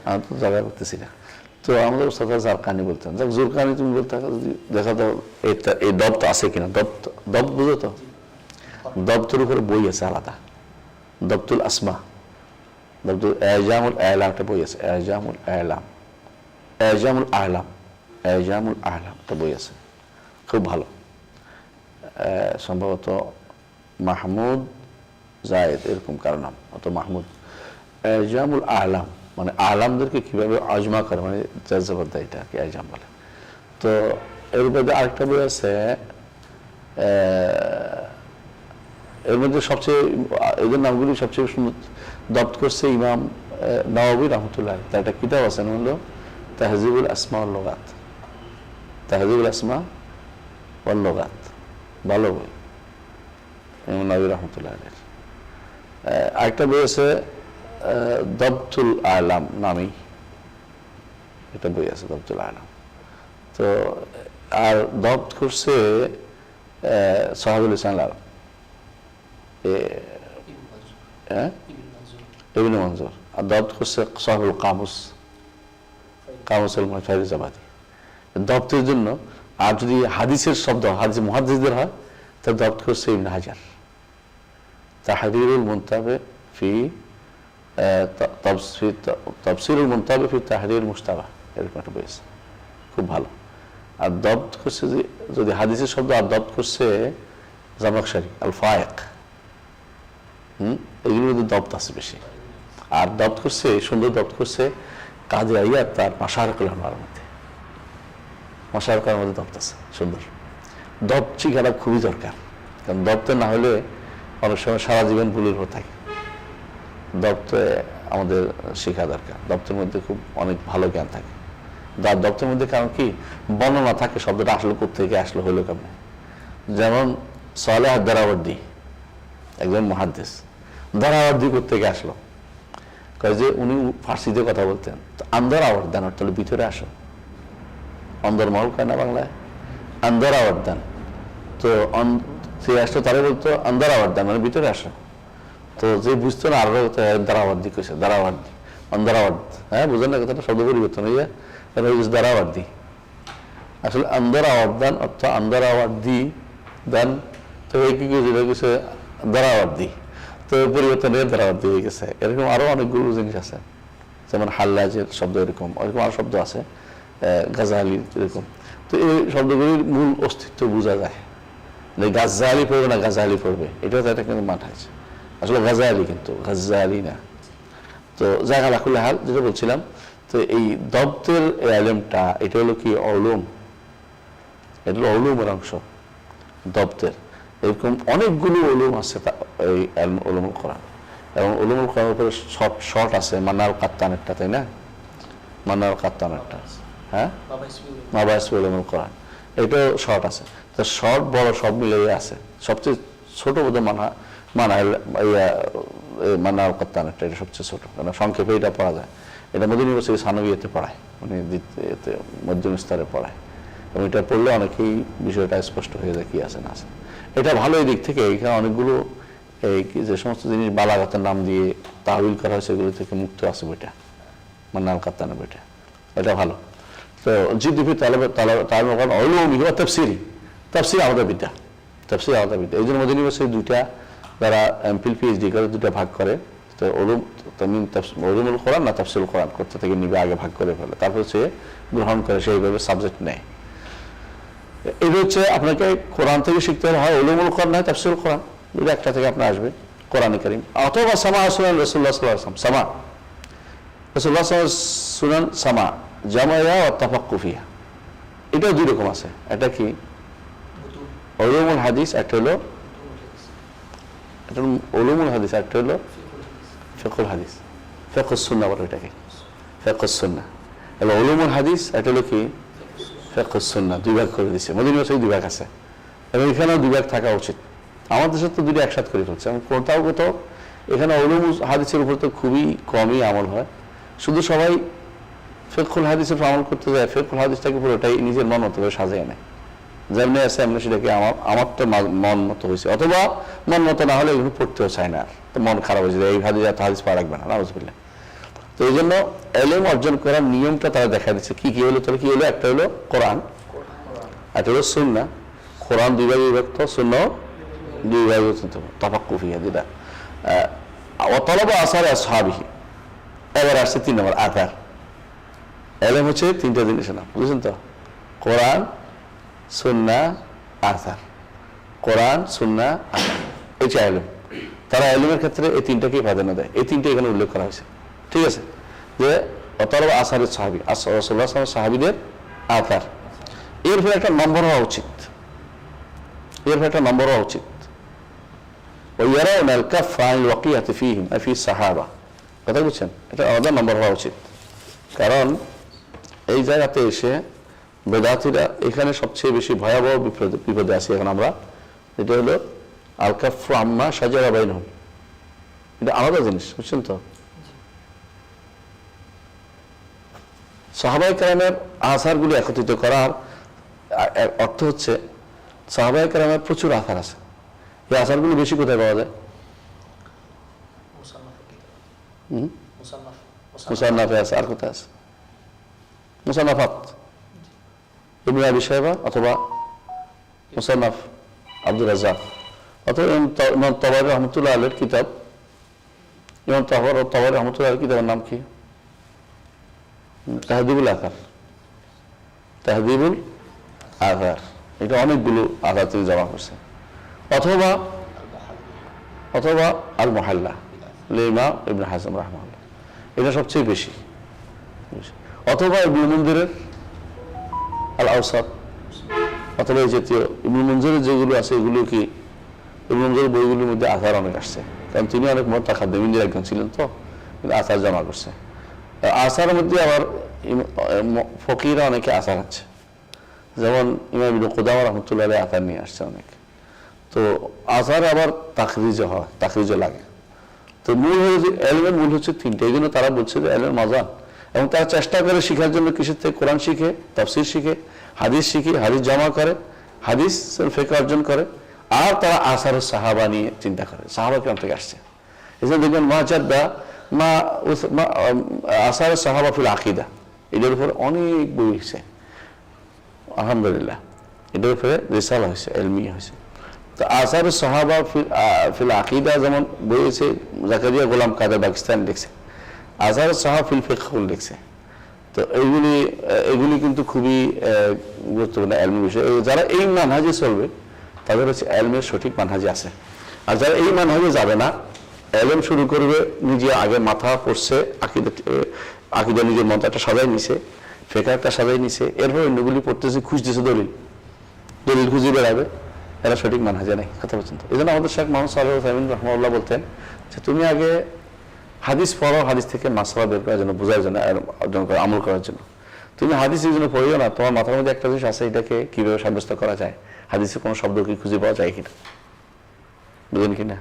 আমি তো জায়গা করতেছি না। তো আমাদের ওস্তাদ জারকানি বলতেন, যাক জুরকানি তুমি বলতে দেখা দাও এই দপ্ত আছে কিনা। দপ্ত বুঝো তো, দপ্তর উপরে বই আছে আলাদা, দপ্তুল আসমা, দপ্তুল এজামুল আলাম একটা বই আছে, এজামুল আলাম, এজামুল আলাম, এজামুল আলাম একটা বই আছে, খুব ভালো। সম্ভবত মাহমুদ জায়েদ এরকম কারো নাম, অত মাহমুদ। এজামুল আলাম মানে আলামদেরকে কিভাবে আজমা করে, মানে জাজবাদ দেয়, এটা কি এজাম বলে। তো এর মধ্যে আরেকটা বই আছে, এর মধ্যে সবচেয়ে এদের নামগুলি সবচেয়ে সুন্দর দপ্ত করছে ইমাম নাওয়াবী রহমতুল্লাহ। তার একটা কিতাব আছে, নাম হলো তাহজিবুল আসমা ওয়াল লুগাত, তাহজিবুল আসমা ওয়াল লুগাত, ভালো বই ইমাম নাওয়াবী রহমতুল্লাহ। আরেকটা বই আছে দবতুল আলাম নামে একটা বই আছে, দবতুল আলাম। তো আর দপ্ত করছে সাহাবুল ইসলাম আলাম, ইবনে মনজুর। আর দপ্ত করছে সাহিবুল কামুস, কামুসুল ফায়রুজাবাদী। দপ্তের জন্য, আর যদি হাদিসের শব্দ হাদিস মুহাদ্দিসদের হয় তাহলে দপ্ত করছে ইবনে হাজার, তাহরিরুল মুনতাবে ফি তাফসীরুল মুনতাবে ফি তাহরির মুশতাবাহ, এরকম একটা বই আছে, খুব ভালো। আর দপ্ত করছে যদি হাদিসের শব্দ, আর দপ্ত করছে জামাখশারি আল ফায়েক। এগুলোর মধ্যে দপ্ত আছে বেশি। আর দপ্ত করছে সুন্দর, দপ্ত করছে কাজী আইয়াব তার মাশারিকুল আনওয়ারের মধ্যে, মাশারিকুল মধ্যে দপ্ত আছে সুন্দর। দপ্ত শিখাটা খুবই দরকার, কারণ দপ্ত না হলে অনেক সময় সারা জীবন ভুলের হয়ে থাকে। দপ্ত আমাদের শেখা দরকার। দপ্তরের মধ্যে খুব অনেক ভালো জ্ঞান থাকে। দপ্তরের মধ্যে কারণ কি বর্ণনা থাকে শব্দটা আসলে কোত্থেকে আসলো হইলো কেমন। যেমন সালেহ দারাওয়ার্দী একজন মুহাদ্দিস, দারাওয়ার্দী কোত্থেকে আসলো, কয় যে উনি ফার্সিতে কথা বলতেন, তো আন্দর আওয়ার্দান অর্থ হলো ভিতরে আসো, অন্দর মহল কয় না বাংলায়, আন্দর আওয়ার্দান। তো সে আসতো তারা বলতো আন্দর আওয়ার্দান মানে ভিতরে আসো। তো যে বুঝতো না আরো দারাওয়ার্দি কইছে, দারাওয়ার্দি অন্দরাওয়ার্দ, হ্যাঁ বুঝলেন না কথাটা, শব্দ পরিবর্তন হয়ে দারাওয়ার্দি, আসলে আন্দর আওয়ার্দান অর্থ আন্দর আওয়ার্দি দান। তো এই কি কিছু দারাওয়ার্দি, তো পরিবর্তন হয়ে দারাওয়ার্দি হয়ে গেছে। এরকম আরো অনেকগুলো জিনিস আছে, যেমন হাল্লাজের শব্দ এরকম আরো শব্দ আছে, গাজালি এরকম। তো এই শব্দগুলির মূল অস্তিত্ব বোঝা যায়। গাজ্জালি পড়বে না গাজালি পড়বে, এটাও তো একটা কিন্তু মাঠ আছে, আসলে গাজালি কিন্তু গাজ্জালি না। তো জায়গা লাখুল্লা হাল যেটা বলছিলাম, তো এই দপ্তের আলেমটা এটা হলো কি অলুম, এটা হলো অলুমের অংশ দপ্তের। এরকম অনেকগুলো অলুম আছে এই উলুমুল কোরআন, এবং উলুমুল কোরআনের উপরে শর্ট আছে, মান্নাল কাত্তান একটা, তাই না, মান্নাল কাত্তান একটা, হ্যাঁ মাবাইসবি উলুমুল কোরআন, এটাও শর্ট আছে। তো শর্ট বড় সব মিলিয়ে আছে, সবচেয়ে ছোট বোধহয় মান্নাল কাত্তান একটা, এটা সবচেয়ে ছোট, কারণ সংক্ষেপে এটা পড়া যায়। এটা মদিনা ইউনিভার্সিটি সানবিয়াতে পড়ায়, মানে দ্বিতীয়তে মধ্যম স্তরে পড়ায়, এবং এটা পড়লে অনেকেই বিষয়টা স্পষ্ট হয়ে যায় কি আছে না আছে। এটা ভালো এই দিক থেকে, এখানে অনেকগুলো এই যে সমস্ত জিনিস বালাগাতের নাম দিয়ে তাহবিল করা হয় সেগুলো থেকে মুক্ত আছে বইটা, মান্নাল কাত্তানের বইটা, এটা ভালো। তো জিদ্দিফি তাফসিরি, তাফসির আলাদা বিদ্যা, তাফসির আলাদা বিদ্যা। এই জন্য মদিনা ইউনিভার্সিটি দুইটা যারা এমফিল পিএইচডি করে দুইটা ভাগ করে, তো উলুমুল কোরআন না তাফসিরুল কোরআন করতে থেকে নিবে, আগে ভাগ করে ফেলে, তারপর সে গ্রহণ করে, সেইভাবে সাবজেক্ট নেয়। এটা হচ্ছে আপনাকে কোরআন থেকে শিখতে হয়, উলুমুল কোরআন নয় তাফসিরুল কোরআন, দুটো একটা থেকে আপনার আসবে কোরআন কারীম, অথবা সামা সুনান রাসূলুল্লাহ সাল্লাল্লাহু আলাইহি ওয়াসাল্লাম, সামা রাসূলুল্লাহ সাল্লাল্লাহু আলাইহি ওয়াসাল্লাম সুনান সামা জামায়া ওয়া তাফাক্কু ফিহা, এটাও দুই রকম আছে। এটা কি উলুমুল হাদিস, একটা হলো উলুমুল হাদিস, একটা হলো ফিকহুল হাদিস, ফিকহুস সুন্নাহ বলে এটাকে, ফিকহুস সুন্নাহ। এবং উলুমুল হাদিস একটা হলো কি ফিকহুস সুন্নাহ, দুই ভাগ করে দিয়েছে মদিনা ইউনিভার্সিটি, দুই ভাগ আছে, এবং এখানেও দুই ভাগ থাকা উচিত। আমাদের দেশে তো দুটো একসাথে করে ফেলছে, এবং কোথাও কোথাও এখানে উলুমুল হাদিসের উপর তো খুবই কমই আমল হয়, শুধু সবাই ফিকহুল হাদিসের উপর আমল করতে যায়, ফিকহুল হাদিসটাকে পুরোটাই নিজের মন মতো করে সাজিয়ে নেয়, যেমনি আছে এমনি সেটাকে আমার তো মন মতো হয়েছে, অথবা মন মতো না হলে এগুলো পড়তেও চায় না, আর তো মন খারাপ হয়েছে, এই হাদিস এত হাদিস পাওয়া রাখবে না, নাউজুবিল্লাহ। তো এই জন্য ইলম অর্জন করার নিয়মটা তারা দেখা দিচ্ছে, কি কি হলো, তাহলে কি হলো, একটা হলো কোরআন, একটা হলো সুন্নাহ। কোরআন দুই ভাগে বিভক্ত, সুন্নাহ দুই ভাগে বিভক্ত, তাফাক্কু ফিহা যেটা, ওয়া তালাবু আসার আসহাবিহি। এবার আসছে 3 নম্বর আকার। ইলম হচ্ছে 3টা জিনিসের নাম, বুঝছেন তো, কোরআন সুন্নাহ আসার, কোরআন সুন্নাহ আসার, এটা ইলম। তারা ইলমের ক্ষেত্রে এই 3টাকেই প্রাধান্য দেয়, এই 3টে এখানে উল্লেখ করা হয়েছে, ঠিক আছে, যে অতএব আসারের সাহাবী, রাসূলুল্লাহ সাল্লাল্লাহু আলাইহি ওয়াসাল্লাম সাহাবীদের আকার, এর ফলে একটা নম্বর হওয়া উচিত, এর ফলে একটা নম্বর হওয়া উচিত। ওয়ায়ারাউনা আল-কাফ আনিল ওয়াকিয়াতি ফীহিম ফী সাহাবা, কথা বুঝছেন, এটা আলাদা নম্বর হওয়া উচিত। কারণ এই জায়গাতে এসে বেদাতিরা এখানে সবচেয়ে বেশি ভয়াবহ বিপদে আছি এখন আমরা, এটা হলো আল কাফু আম্মা শাজারা বাইনহুম, এটা আলাদা জিনিস, বুঝছেন তো। সাহাবায়ে কেরামের আসারগুলি একত্রিত করার অর্থ হচ্ছে সাহাবায়ে কেরামের প্রচুর আসার আছে, এই আসারগুলি বেশি কোথায় পাওয়া যায়, মুসান্নাফে আছে, আর কোথায় আছে, মুসান্নাফাত ইবনে আবি শাইবা, অথবা মুসান্নাফ আব্দুর রাজ্জাক, অথবা ইমাম তাবারী রাহমাতুল্লাহ আলাইহির কিতাব, ইমাম তাবারী রাহমাতুল্লাহ আলাইহির কিতাবের নাম কি, তাহদিবুল আকার, তাহদিবুল আকার, এটা অনেকগুলো আকার তিনি জমা করছে, অথবা আল মুহাল্লা ইমাম ইবনে হাজম রাহমাহুল্লাহ, এটা সবচেয়ে বেশি, অথবা ইবনে মুনজিরের আল আওসাত, অথবা এই জাতীয় ইবনে মুনজিরের যেগুলো আছে এগুলো কি ইবনে মুনজিরের বইগুলোর মধ্যে আকার অনেক আসছে, কারণ তিনি অনেক মুতাকাদ্দিমিনদের একজন ছিলেন, তো কিন্তু আসার জমা করছে। আসারের মধ্যে আবার ফকিরা অনেকে আসার আছে, যেমন ইমাম ইবনে কুদামা রাহমাতুল্লাহ আলাইহি আসার নিয়ে আসছে অনেক। তো আসার আবার তাখরিজও হয়, তাখরিজও লাগে। তো মূল হচ্ছে এলমের মূল হচ্ছে তিনটে। এই জন্য তারা বলছে যে এলমের মাজান, এবং তারা চেষ্টা করে শেখার জন্য কিসের থেকে, কোরআন শিখে, তাফসির শিখে, হাদিস শিখে, হাদিস জমা করে, হাদিস ফিকহ অর্জন করে, আর তারা আসার সাহাবা নিয়ে চিন্তা করে, সাহাবা কেমন থেকে আসছে। এই জন্য দেখবেন মাজাদ্দা আসার সাহাবা ফিল আকিদা, এটার উপরে অনেক বই হয়েছে আলহামদুলিল্লাহ, এটার উপরে রিসালা হয়েছে, এলমি হয়েছে। তো আসার সাহাবা ফিল আকিদা যেমন বই হয়েছে, জাকারিয়া গোলাম কাদের পাকিস্তান লিখছে, আসার সাহাবা ফিল ফিকহ লিখছে। তো এগুলি কিন্তু খুবই গুরুত্বপূর্ণ এলমি বিষয়। যারা এই মানহাজে চলবে তাদের হচ্ছে এলমের সঠিক মানহাজে আছে। আর যারা এই মানহাজে যাবে না, এলম শুরু করবে, নিজে আগে মাথা পড়ছে, আকিদা নিজের মন্ত্রটা সাজাই নিছে, ফেকারটা সাজাই নিছে, এরপর অন্যগুলি পড়তেছে, খুঁজতেছে দলিল খুঁজে বেড়াবে, এরা সঠিক মানহাজে নেই। কথা বলছেন তো। এই জন্য আমাদের শেখ মোহাম্মদ সাল্লাল্লাহু আলাইহি ওয়াসাল্লাম রাহমাহুল্লাহ বলতেন যে তুমি আগে হাদিস পড়ো, হাদিস থেকে মাসলা বের করার জন্য, বোঝার জন্য, অর্জন করা, আমল করার জন্য। তুমি হাদিস এই জন্য পড়িও না, তোমার মাথার মধ্যে একটা জিনিস আছে, এটাকে কিভাবে সাব্যস্ত করা যায়, হাদিসে কোনো শব্দ কি খুঁজে পাওয়া যায় কিনা, বুঝলেন কিনা।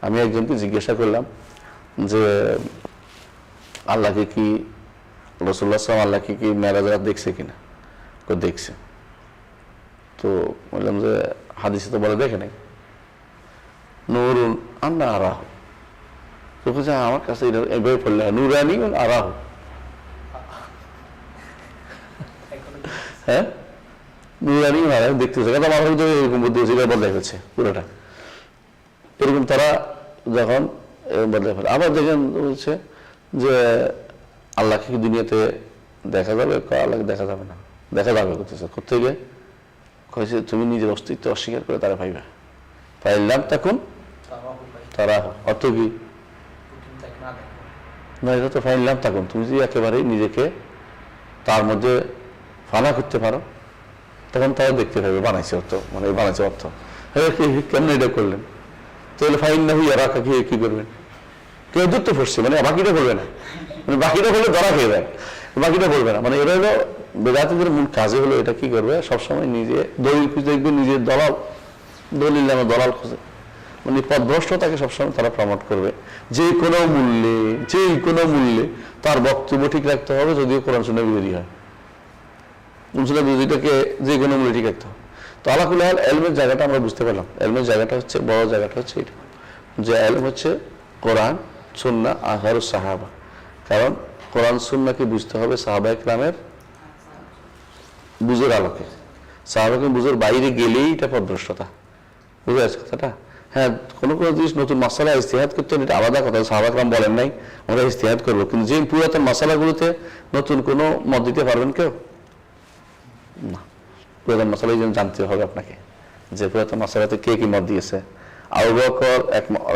আমি একজনকে জিজ্ঞাসা করলাম যে আল্লাহকে কি, রাসূলুল্লাহ সাল্লাল্লাহু আলাইহি ওয়াসাল্লাম আল্লাহকে কি মেরাজ রাত দেখছে কিনা, দেখছে। তো বললাম যে হাদিসে তো বলে দেখে নাই, নূরুন আন্না আরাহু, তো বলছে আমার কাছে এভাবে পড়লে নুরানি আরাহু, হ্যাঁ নুরানি আরাহু দেখতেছে, কথা আমার মধ্যে এরকম বুদ্ধি হচ্ছে, এটা বদলাই ফেলছে পুরোটা। এরকম তারা যখন বদলাই ফেলে, আবার দেখেন বলছে যে আল্লাহকে কি দুনিয়াতে দেখা যাবে, আল্লাহকে দেখা যাবে না, দেখা যাবে করতেছে, করতে গিয়ে কয়েছে তুমি নিজের অস্তিত্ব অস্বীকার করে তারা পাইবে, পাইলাম তখন তারা অর্থ কি না, এটা তো ফাইলাম তখন তুমি যদি একেবারেই নিজেকে তার মধ্যে ফানা করতে পারো, তখন তারা দেখতে পাবে বানাইছে অর্থ, মানে বানাইছে অর্থ। কেমন এটা করলেন, তাহলে ফাইন না হইয়া রাখা খেয়ে কি করবেন, কেউ দূরত্ব পড়ছে, মানে বাকিটা করবে না, মানে বাকিটা করলে ধরা খেয়ে যায়, বাকিটা করবে না। মানে এটা হলো বেদাতীদের মূল কাজে হলো এটা কি করবে, সবসময় নিজে দলিল খুঁজে দেখবে, নিজের দলিল নামে দলাল খুঁজে, মানে পথভ্রষ্টতাকে সবসময় তারা প্রমোট করবে। যে কোনো মূল্যে তার বক্তব্য ঠিক রাখতে হবে, যদিও কোরআন সুন্নাহ বিরোধী হয়, বিরোধীটাকে যে কোনো মূল্যে ঠিক রাখতে হবে। তো আলাকুল হাল এলমের জায়গাটা আমরা বুঝতে পারলাম। এলমের জায়গাটা হচ্ছে, বড় জায়গাটা হচ্ছে এটা, যে এলম হচ্ছে কোরআন সুন্নাহ আযহারুস সাহাবা। কারণ কোরআন সুন্নাহকে বুঝতে হবে সাহাবা ইকরামের বুঝের আলোকে, সাহাবাকে বুঝের বাইরে গেলেই এটা পথভ্রষ্টতা। বুঝে আছে কথাটা? হ্যাঁ, কোনো জিনিস নতুন মাসালা ইজতিহাদ করতে এটা আলাদা কথা, সাহাবা ইকরাম বলেন নাই আমরা ইজতিহাদ করবো, কিন্তু যে পুরাতন মাসালাগুলোতে নতুন কোনো মত দিতে পারবেন কেউ না। পুরাতন মাসালা এই জন্য জানতে হবে আপনাকে, যে পুরাতন মাসালাতে কে কি মত দিয়েছে। আবু বকর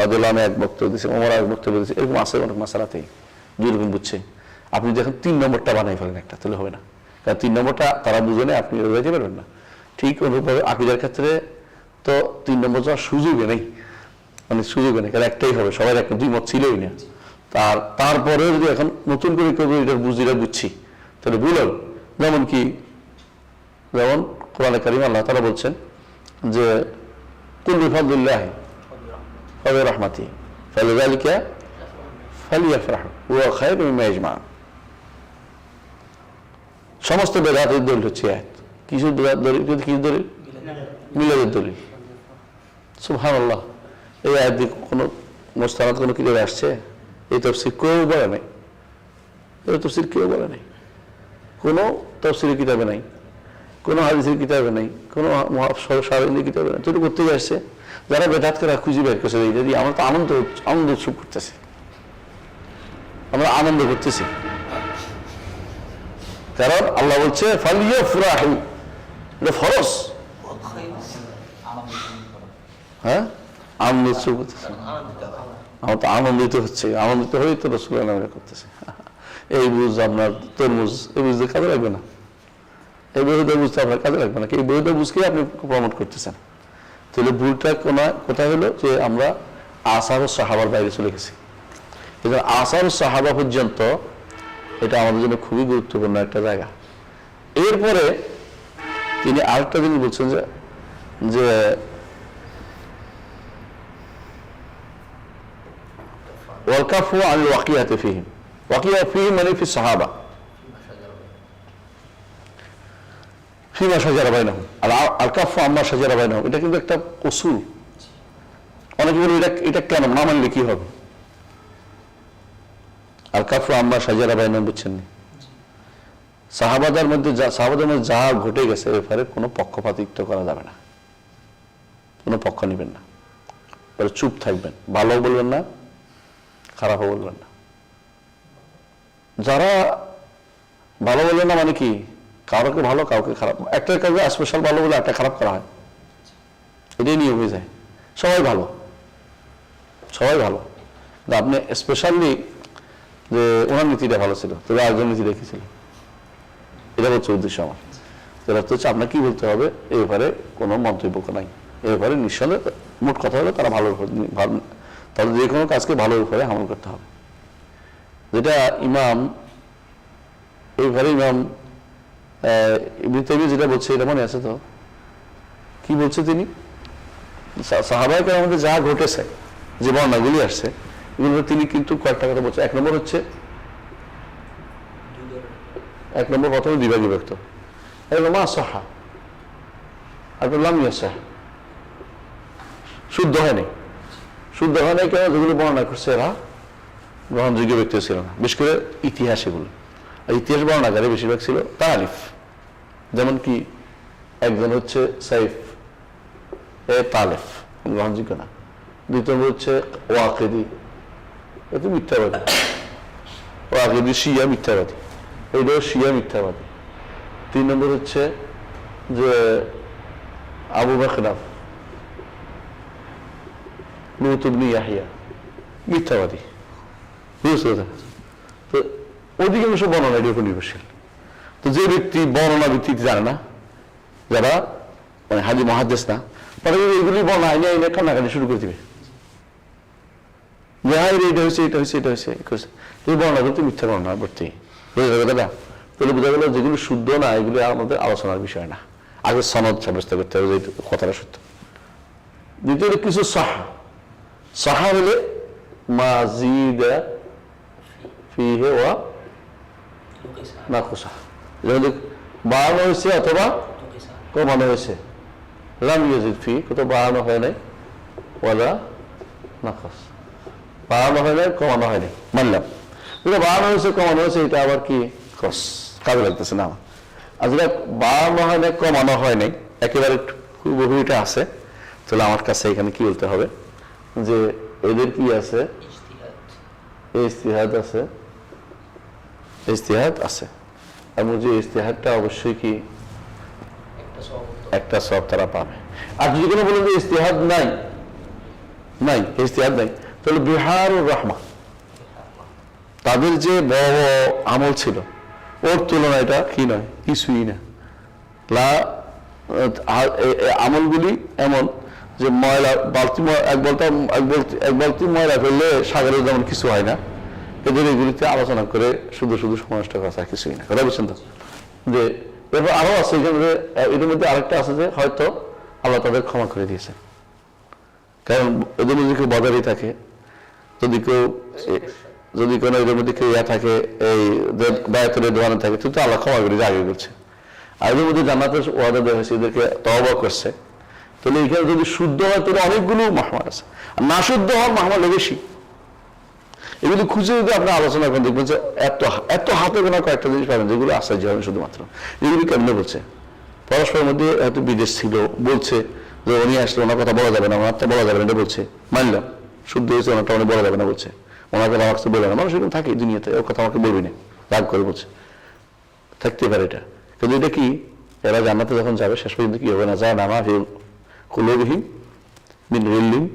রাদিয়াল্লাহু আনহু এক বক্তব্য দিয়েছে, ওমর এক বক্তব্য দিয়েছে, এরকম আছে অনেক মাসালাতেই দুই রকম বুঝছে। আপনি যখন 3 নম্বরটা বানাই ফেলেন একটা, তাহলে হবে না, কারণ 3 নম্বরটা তারা বুঝে নেই, আপনি বুঝাইতে পারবেন না। ঠিক অনুরূপভাবে আকীদার ক্ষেত্রে তো 3 নম্বর যাওয়ার সুযোগে নেই, মানে সুযোগে নেই, কারণ একটাই হবে, সবাই একটা 2 মত ছিলই না। তারপরে যদি এখন নতুন করে কেউ এটার বুঝছি, তাহলে ভুল হবে। যেমন কোরআনে কারীমে আল্লাহ তাআলা বলছেন যে কুল বিফাদলিল্লাহি ওয়া বিরহমাতিহি ফালিযালিকা ফালিয়াফরাহু ওয়া খায়রুম মিম্মা ইয়াজমাউন। সমস্ত বেদাতের দলিল হচ্ছে আয়াত। কিসের দলিল? কি দলিল? মিলাদের দলিল। সুবহানাল্লাহ। এই আয়াত দিয়ে কোনো মুস্তানাদ কোনো কিতাবে আসছে? এই তাফসীর কেউ বলে নাই, এই তাফসীর কেউ বলে নাই, কোনো তাফসীরের কিতাবে নাই, কোনো হাদিসের কিতাবে নাই, কোনো সারাইনের কিতাবে নাই। তুই করতে আসছে যারা বেদাত করে খুঁজে বের করছে, এইটা দিয়ে আমরা তো আনন্দ উৎসব করতেছি, আমরা আনন্দ করতেছি। কারণ আল্লাহ বলছে ফালিয়াফরাহু, এটা ফরজ। হ্যাঁ, আনন্দ উৎসব করতেছে, আমার তো আনন্দিত হচ্ছে, আনন্দিত হয়েই তো রাসূলুল্লাহ নামে করতেছে। এই বুঝ আপনার তরমুজ, এই বুঝতে কাজে লাগবে না, এই বইটা বুঝতে আপনার কাজে লাগবে না, এই বইটা বুঝকে আপনি প্রমোট করতেছেন। তাহলে ভুলটা কোথায় হলো, যে আমরা আসার ও সাহাবার বাইরে চলে গেছি। আসার সাহাবা পর্যন্ত এটা আমাদের জন্য খুবই গুরুত্বপূর্ণ একটা জায়গা। এরপরে তিনি আরেকটা জিনিস বলছেন যে ওয়ালকাফু আল ওয়াকিয়াতি ফিহিম, ওয়াকিয়া ফিহিম মানে ফি সাহাবা ফিমা শাজারা বাইনাহুম, আল কাফু আম্মা শাজারা বাইনাহুম, এটা কিন্তু একটা উসুল। অনেকে বলে এটা কেন না মানলে কি হবে? আল কাফু আম্মা শাজারা বাইনাহুম বুঝছেন না? সাহাবাদের মধ্যে যা ঘটে গেছে এ ব্যাপারে কোনো পক্ষপাতিত্ব করা যাবে না, কোনো পক্ষ নেবেন না, চুপ থাকবেন, ভালো বলবেন না, খারাপও বলবেন না। যারা ভালো বলবেন না মানে কি, কাউকে ভালো কাউকে খারাপ, একটা কাউকে স্পেশাল ভালো বলে একটা খারাপ করা হয়, এটাই নিয়ে হয়ে যায়। সবাই ভালো, সবাই ভালো, আপনি স্পেশালি যে ওনার নীতিটা ভালো ছিল, তবে আরেকজন নীতি রেখেছিল, এটা হচ্ছে উদ্দেশ্য আমার। যেটা হচ্ছে আপনার কি বলতে হবে এ ব্যাপারে কোনো মন্তব্য নাই, এ ব্যাপারে নিঃসন্দেহে মোট কথা হলো তারা তাদের যে কোনো কাজকে ভালো ব্যাপারে আমল করতে হবে। যেটা ইমাম এইভাবে ইমাম ইবনে তাইমিয়া যেটা বলছে এটা মনে আছে তো? কি বলছে তিনি? সাহাবায়ে কেরামের যা ঘটেছে, যে বর্ণনাগুলি আসছে, এগুলো তিনি কিন্তু কয়েকটা কথা বলছে। এক নম্বর হচ্ছে, এক নম্বর প্রথমে বিভাগী ব্যক্ত, মা সাহা আর লাম ইয়াসাহ, শুদ্ধ হয়নি। শুদ্ধ হয় নাই কেন? যেগুলো বর্ণনা করছে এরা গ্রহণযোগ্য ব্যক্তি ছিল না, বিশেষ করে ইতিহাস। এগুলো আর ইতিহাস বর্ণনাকারী বেশিরভাগ ছিল তালিফ। যেমন কি একজন হচ্ছে সাইফ এ তালেফ, গ্রহণযোগ্য না। দ্বিতীয় হচ্ছে ওয়াকিদি, এত মিথ্যাবাদী। ওয়াকিদি শিয়া মিথ্যাবাদী, এইটাও শিয়া মিথ্যাবাদী। 3 নম্বর হচ্ছে যে আবু বাকরাফ লূত ইবনে ইয়াহইয়া মিথ্যাবাদী। বুঝতে পারছেন? তো অধিকাংশ বর্ণনা এর উপর নির্ভরশীল। তো যে ব্যক্তি বর্ণনা ভিত্তিতে জানে না, যারা মানে হাজি মুহাদ্দিস না, তারা এইগুলি বর্ণনা আইনে কান্নাকাটি শুরু করে দিবে যে হ্যাঁ এটা হয়েছে, এটা হয়েছে, এটা হয়েছে। এই বর্ণনা কিন্তু মিথ্যা বর্ণনা ভর্তি। বুঝে যাবে দাদা? তাহলে বোঝা গেল যেগুলো শুদ্ধ না, এগুলি আমাদের আলোচনার বিষয় না। আগে সনদ সাব্যস্ত করতে হবে যে কথাটা সত্য। দ্বিতীয় কিছু সাহা হলে মাজিদা ফিহে ওয়া নাকুসা, যেমন বাড়ানো হয়েছে অথবা কমানো হয়েছে। লাম ইয়াজিদ ফি, কোথাও বাড়ানো হয় নাই, ওয়ালা নাকাস, বাড়ানো হয় নাই, কমানো হয়নি, মানলাম। যেটা বাড়ানো হয়েছে কমানো হয়েছে, এটা আবার কি কস কাজে লাগতেছে না আমার। আর যেটা বাড়ানো হয় নাই কমানো হয় নাই, একেবারে বহুটা আছে, তাহলে আমার কাছে এখানে কি বলতে হবে যে এদের কি আছে, ইজতিহাদ আছে, ইজতিহাদ আছে। এবং যে ইজতিহাদটা অবশ্যই কি একটা সওয়াব তারা পাবে। আর যদি কোনো বলেন যে ইজতিহাদ নাই, ইজতিহাদ নাই, তাহলে বিহারুর রাহমা, তাদের যে বড় আমল ছিল ওর তুলনায় এটা কি নয়, কিছুই না। আমলগুলি এমন যে ময়লা এক বালতি ময়লা ফেললে সাগরের যেমন কিছু হয় না, এদের এগুলিতে আলোচনা করে শুধু সময় নষ্ট করা কিছুই না। কথা বুঝছেন তো? যে এরপর আরো আছে, এদের মধ্যে আরেকটা আছে যে হয়তো আল্লাহ তাদের ক্ষমা করে দিয়েছেন, কারণ এদের মধ্যে কেউ বাজারই থাকে, যদি কোনো এদের মধ্যে কেউ থাকে, এই দায়িত্বের দোকানে থাকে, তো আল্লাহ ক্ষমা করে আগে করছে। আর এদের মধ্যে জান্নাতের ওয়াদা দেওয়া হয়েছে, এদেরকে তওবা করছে। তাহলে এখানে যদি শুদ্ধ হয় তাহলে অনেকগুলো মাহমাল আছে, আর না শুদ্ধ হওয়ার মাহমাল বেশি। এগুলো খুঁজে যদি আপনি আলোচনা করেন, দেখবেন যে এত হাতে গোনা কয়েকটা জিনিস পাবেন যেগুলো আশ্চর্য হবে শুধুমাত্র। এগুলি কেমনে বলছে? পরস্পরের মধ্যে হয়তো বিদেশ ছিল, বলছে যে উনি আসলে ওনার কথা বলা যাবে না, ওনারটা বলা যাবে না, এটা বলছে, মানলাম শুদ্ধ হয়েছে, ওনারটা উনি বলা যাবে না বলছে, ওনার কথা আমার কাছে বলবে না। মানুষ এরকম থাকে দুনিয়াতে, ওর কথা আমাকে বলবি না, রাগ করে বলছে, থাকতে পারে এটা। কিন্তু এটা কি, এরা জান্নাতে যখন যাবে শেষ পর্যন্ত কি হবে না, যায় না আমার কুলুবিহিম মিন গিল্লিন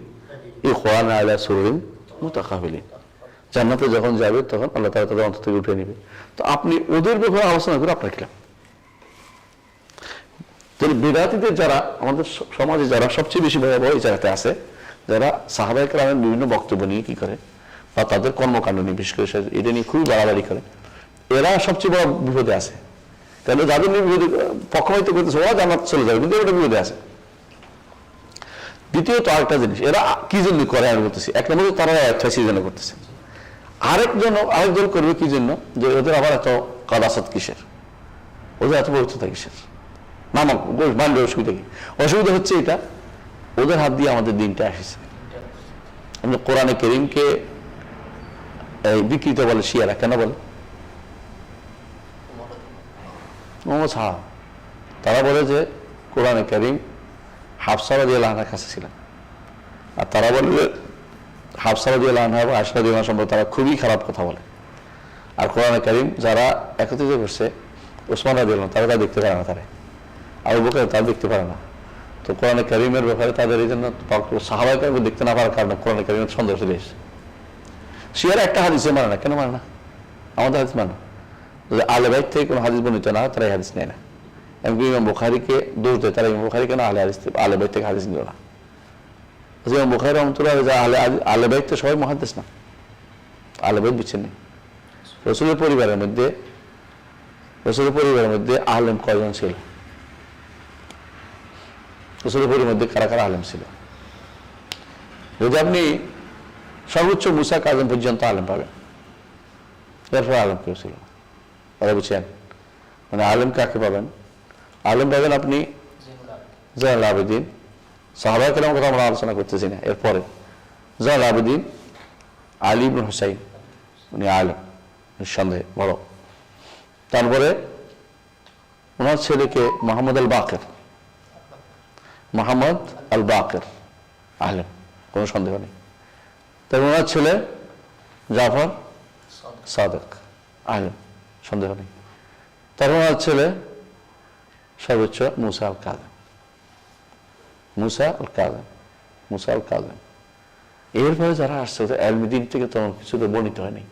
ইখওয়ানা আলা সুরুরিন মুতাকাবিলিন। জান্নাতে যখন যাবে তখন আল্লাহ তাআলা তাদের অন্তর থেকে উঠে নেবে। তো আপনি ওদের ব্যাপারে আলোচনা করে আপনার খেলাম। বিদাতীদের যারা আমাদের সমাজে যারা সবচেয়ে বেশি ভয়াবহ এই জায়গাতে আছে, যারা সাহাবায়ে কেরামের বিভিন্ন বক্তব্য নিয়ে কি করে বা তাদের কর্মকাণ্ড নিয়ে, বিশেষ করে এটা নিয়ে খুবই বাড়াবাড়ি করে, এরা সবচেয়ে বড় বিপদে আছে। কেন যাদের নিয়ে বিপদে পক্ষপাতিত্ব করতেছে ওরা জান্নাত চলে যাবে, কিন্তু ওটা বিপদে আছে। দ্বিতীয়ত আরেকটা জিনিস, এরা কি জন্য করে আমি বলতেছি, এক নম্বরে তারা সেই জন্য করতেছে, আরেকজন করবে কি জন্য, যে ওদের আবার এত কাদাসাত কিসের, ওদের এত পবিত্রতা কিসের, নামক মানবে অসুবিধা কি? অসুবিধা হচ্ছে এটা, ওদের হাত দিয়ে আমাদের দিনটা এসেছে। কোরআনে কারীমকে বিকৃত বলে শিয়ারা, কেন বলে? তারা বলে যে কোরআনে কারীম হাফসা রাদিয়াল্লাহু আনহার কাছে ছিলেন, আর তারা বলে যে হাফসা রাদিয়াল্লাহু আনহা এবং আয়েশা রাদিয়াল্লাহু আনহা সম্পর্কে তারা খুবই খারাপ কথা বলে। আর কোরআনে কারীম যারা একত্রিত করছে, ওসমান রাদিয়াল্লাহু আনহু তারা তা দেখতে পারে না, তারা আবু বকর তারা দেখতে পারে না। তো কোরআনে কারীমের ব্যাপারে তাদের এই জন্য সাহাবায়ে কেরাম দেখতে না পারার কারণে কোরআনে কারীমের সন্দেহ চলে এসেছে। শিয়ারা একটা হাদিসে মানে না, কেন মানে না? আমাদের হাদিস মানে যদি আহলে বাইত থেকে কোনো হাদিস বর্ণিত না, তারা এই হাদিস নেয় না। এমনকি ইমাম বুখারীকে দোষ দেয়, তারা ইমাম বুখারী কেন আহলে বাইত থেকে হাদিস নিল না? ইমাম বুখারী রাহমাতুল্লাহ আলাইহি আহলে বাইত তো সবাই মুহাদ্দিস না, আহলে বাইত বুঝছেন না। রাসূলের পরিবারের মধ্যে আলেম কয়জন ছিল? রাসূলের পরিবারের মধ্যে কারা কারা আলেম ছিল? যদি আপনি সর্বোচ্চ মুসা কাজম পর্যন্ত আলেম পাবেন, এরপর আলেম কেউ ছিল ওরা, বুঝছেন? মানে আলেম কাকে পাবেন? আলেম পাবেন আপনি জয়নুল আবেদিন, সাহাবায়ে কেরামের কথা আমরা আলোচনা করতেছি না, এরপরে জয়নুল আবেদিন আলী ইবনে হুসাইন, উনি আলেম নিঃসন্দেহে বড়। তারপরে ওনার ছেলেকে মোহাম্মদ আল বাকের আলেম, কোনো সন্দেহ নেই। তারপর ওনার ছেলে জাফর সাদেক আলেম, সন্দেহ নেই। তারপর ওনার ছেলে সর্বোচ্চ মুসা আল কাযেম। এরপরে যারা আসছে ইলমে দ্বীন থেকে তেমন কিছু তো বর্ণিত হয়নি,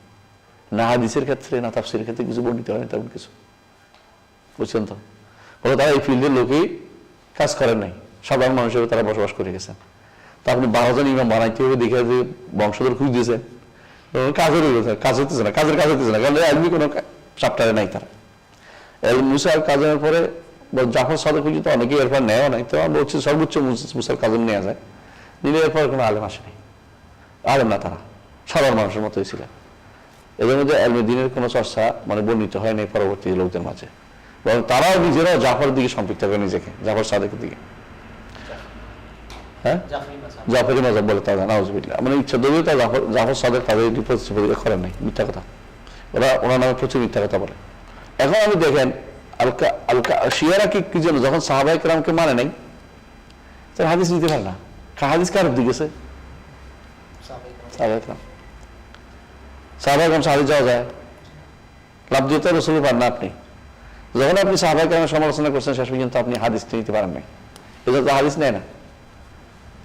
না হাদিসের ক্ষেত্রে না তাফসীরের ক্ষেত্রে কিছু বর্ণিত হয়নি তেমন কিছু, বুঝছেন তো? বলে তারা এই ফিল্ডের লোকেই কাজ করেন নাই, সাধারণ মানুষের তারা বসবাস করে গেছেন। তা আপনি 12 জন ইমাম বানাইতে হবে, দেখে যে বংশধর খুঁজ দিয়েছেন, কাজ হতেছে না, কারণ এলমি কোনো চাপ্টারে নাই তারা। মুসা আল কাযেমের পরে জাফর সাদেক পর্যন্ত অনেকেই এরপর নেওয়া নাই, তো আমরা বলছি সর্বোচ্চ মুসা আল কাযেম নেওয়া যায়, নিলে এরপর কোনো আলেম আসেনি, আলেম না, তারা সাধারণ মানুষের মতোই ছিলেন। এদের মধ্যে ইলমে দ্বীনের কোনো চর্চা মানে বর্ণিত হয় নাই পরবর্তী লোকদের মাঝে, বরং তারাও নিজেরাও জাফরের দিকে সম্পৃক্ত করে নিজেকে, জাফর সাদেকের দিকে, হ্যাঁ জাফরি মাযহাব বলে তারা, নাউযুবিল্লাহ। মানে ইচ্ছা যদিও তা জাফর সাদেক তাদের প্রতিষ্ঠা করেন নাই, মিথ্যা কথা, ওনার নামে প্রচুর মিথ্যা কথা বলে। এখন আমি দেখেন শিয়ারা কি জন্য, যখন সাহাবায়ে কেরামকে মানে নাই, তারা হাদিস নিতে পারে না। হাদিস কার দিকে গেছে? সাহাবায়ে কেরাম হাদিস যাওয়া যায়, লাভ দিয়ে তো রাসূল পান না আপনি। যখন আপনি সাহাবায়ে কেরামের সমালোচনা করছেন, শেষ পর্যন্ত আপনি হাদিস নিতে পারেন নাই, এজন্য হাদিস নেয় না।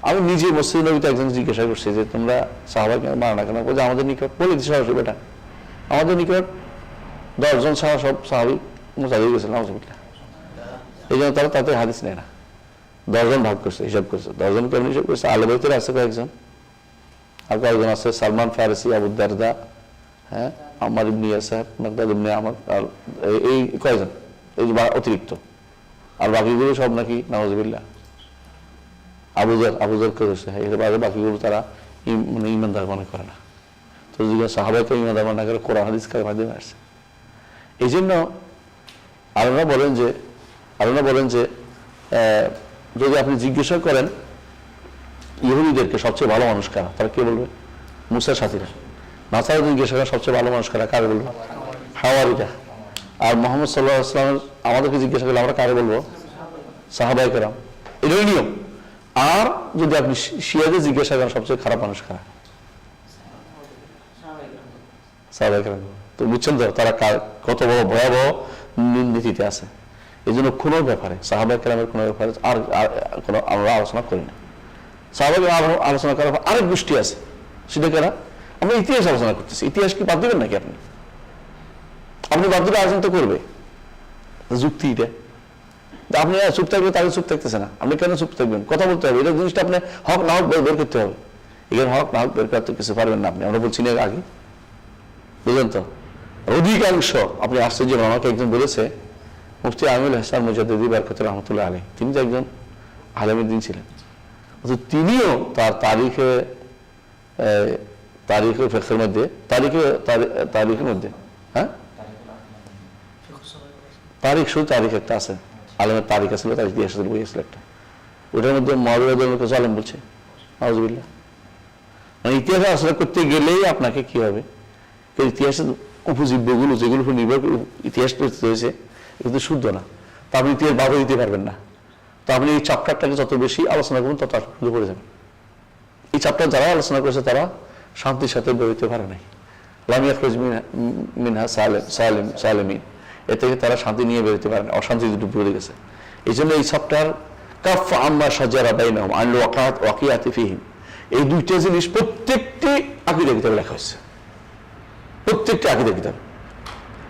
আমি নিজে মসজিদ নবীতে একজন জিজ্ঞাসা করছি যে তোমরা সাহাবায়ে কেরাম মানো না কেন? বলছে আমাদের নিকট, বলে দিচ্ছি সরাসরি, বেটা আমাদের নিকট 10 জন ছাড়া সব সাহাবী মুরতাদ হয়ে গেছে, নাউযুবিল্লাহ। এই জন্য তারা তাদের হাদিস নেয় না। 10 জন ভাগ করছে, হিসাব করছে, 10 জন কেমন হিসাব করছে? আহলে বাইতের আছে কয়েকজন, আর কয়েকজন আছে সালমান ফারিসি, আবু দারদা, হ্যাঁ, আম্মার ইবনে ইয়াসার, মিকদাদ ইবনে আমর, এই কয়েকজন, এই অতিরিক্ত। আর বাকিগুলো সব নাকি নাউযুবিল্লাহ আবুজার করেছে, এর বাইরে বাকিগুলো তারা মানে ইমানদার মনে করে না। তো যদি সাহাবাকে ইমানদার মনে করে, কোরআন হাদিস কার মাধ্যমে আসছে। এই জন্য আল্লাহ বলেন যে যদি আপনি জিজ্ঞাসা করেন ইহুদিদেরকে সবচেয়ে ভালো মানুষ কারা, তারা কে বলবে? মুসার সাথীরা। নাসারা জিজ্ঞাসা করেন সবচেয়ে ভালো মানুষ কারা, কারে বলবে? হাওয়ারিরা। আর মুহাম্মদ সাল্লাল্লাহু আলাইহি ওয়াসাল্লাম আমাদেরকে জিজ্ঞাসা করলে আমরা কারে বলবো? সাহাবায়ে কেরাম। এটাই নিয়ম। আর যদি আপনি শিয়াদের জিজ্ঞাসা করেন সবচেয়ে খারাপ মানুষ কারা, সাহাবায়ে কেরাম। তো বুঝছেন তো তারা কত বড় ভয়াবহ নীতিতে আছে। এই জন্য কোনো ব্যাপারে সাহাবায়ে কেরামের কোনো ব্যাপারে আর কোনো আমরা আলোচনা করি না। সাহাবায়ে কেরাম আলোচনা করার আরেক গোষ্ঠী আছে, সেটা কেনা আমরা ইতিহাস আলোচনা করতেছি। ইতিহাস কি বাদ দিবেন নাকি? আপনি বাদ দিলে আলোচনা তো করবে, যুক্তি এটা। আপনি চুপ থাকবেন, তাকে চুপ থাকতেছে না, আপনি কেন চুপ থাকবেন? কথা বলতে হবে, এটা জিনিসটা আপনি হক না হক বের করতে হবে। এখানে হক না হক বের করতে কিছু পারবেন না আপনি, আমরা বলছি না আগে, বুঝলেন তো? অধিকাংশ আপনি আশ্চর্য, আমাকে একজন বলেছে মুফতি আমিনুল হাসান মুজাদ্দিদি বরকতুল্লাহ রহমতুল্লাহ আলাইহি, তিনি যে একজন আলেমের দিন ছিলেন, তিনিও তার তারিখে ফিকহের মধ্যে তারিখের মধ্যে হ্যাঁ তারিখ একটা আছে, আলেমের তারিখ আছে, তারিখ দিয়ে আসলে বই আসলে একটা, ওটার মধ্যে মহাবিরাজকে জালেম বলছে, নাউজুবিল্লাহ। মানে ইতিহাস আসলে করতে গেলেই আপনাকে কি হবে, ইতিহাসের উপজীব্যগুলো যেগুলো নির্ভর করে ইতিহাস প্রস্তুত হয়েছে এগুলো শুদ্ধ না, তা আপনি ইতিহাস বাধা দিতে পারবেন না। তো আপনি এই চ্যাপ্টারটাকে যত বেশি আলোচনা করবেন তত আসলে পড়ে যাবেন। এই চ্যাপ্টার যারা আলোচনা করেছে তারা শান্তির সাথে বেরোতে পারে নাই, লামিয়া খরজ মিনহা সালেমিন, এ থেকে তারা শান্তি নিয়ে বেরোতে পারে না, অশান্তি দুটো বেড়ে গেছে। এই জন্য এই চ্যাপ্টার কাফ আম্মা সাজারা বাইনাহুম আন ওয়াকিয়াতি ফিহিম, এই দুইটা জিনিস প্রত্যেকটি আকীদা কিতাবে লেখা হয়েছে, প্রত্যেকটি আকীদা কিতাব।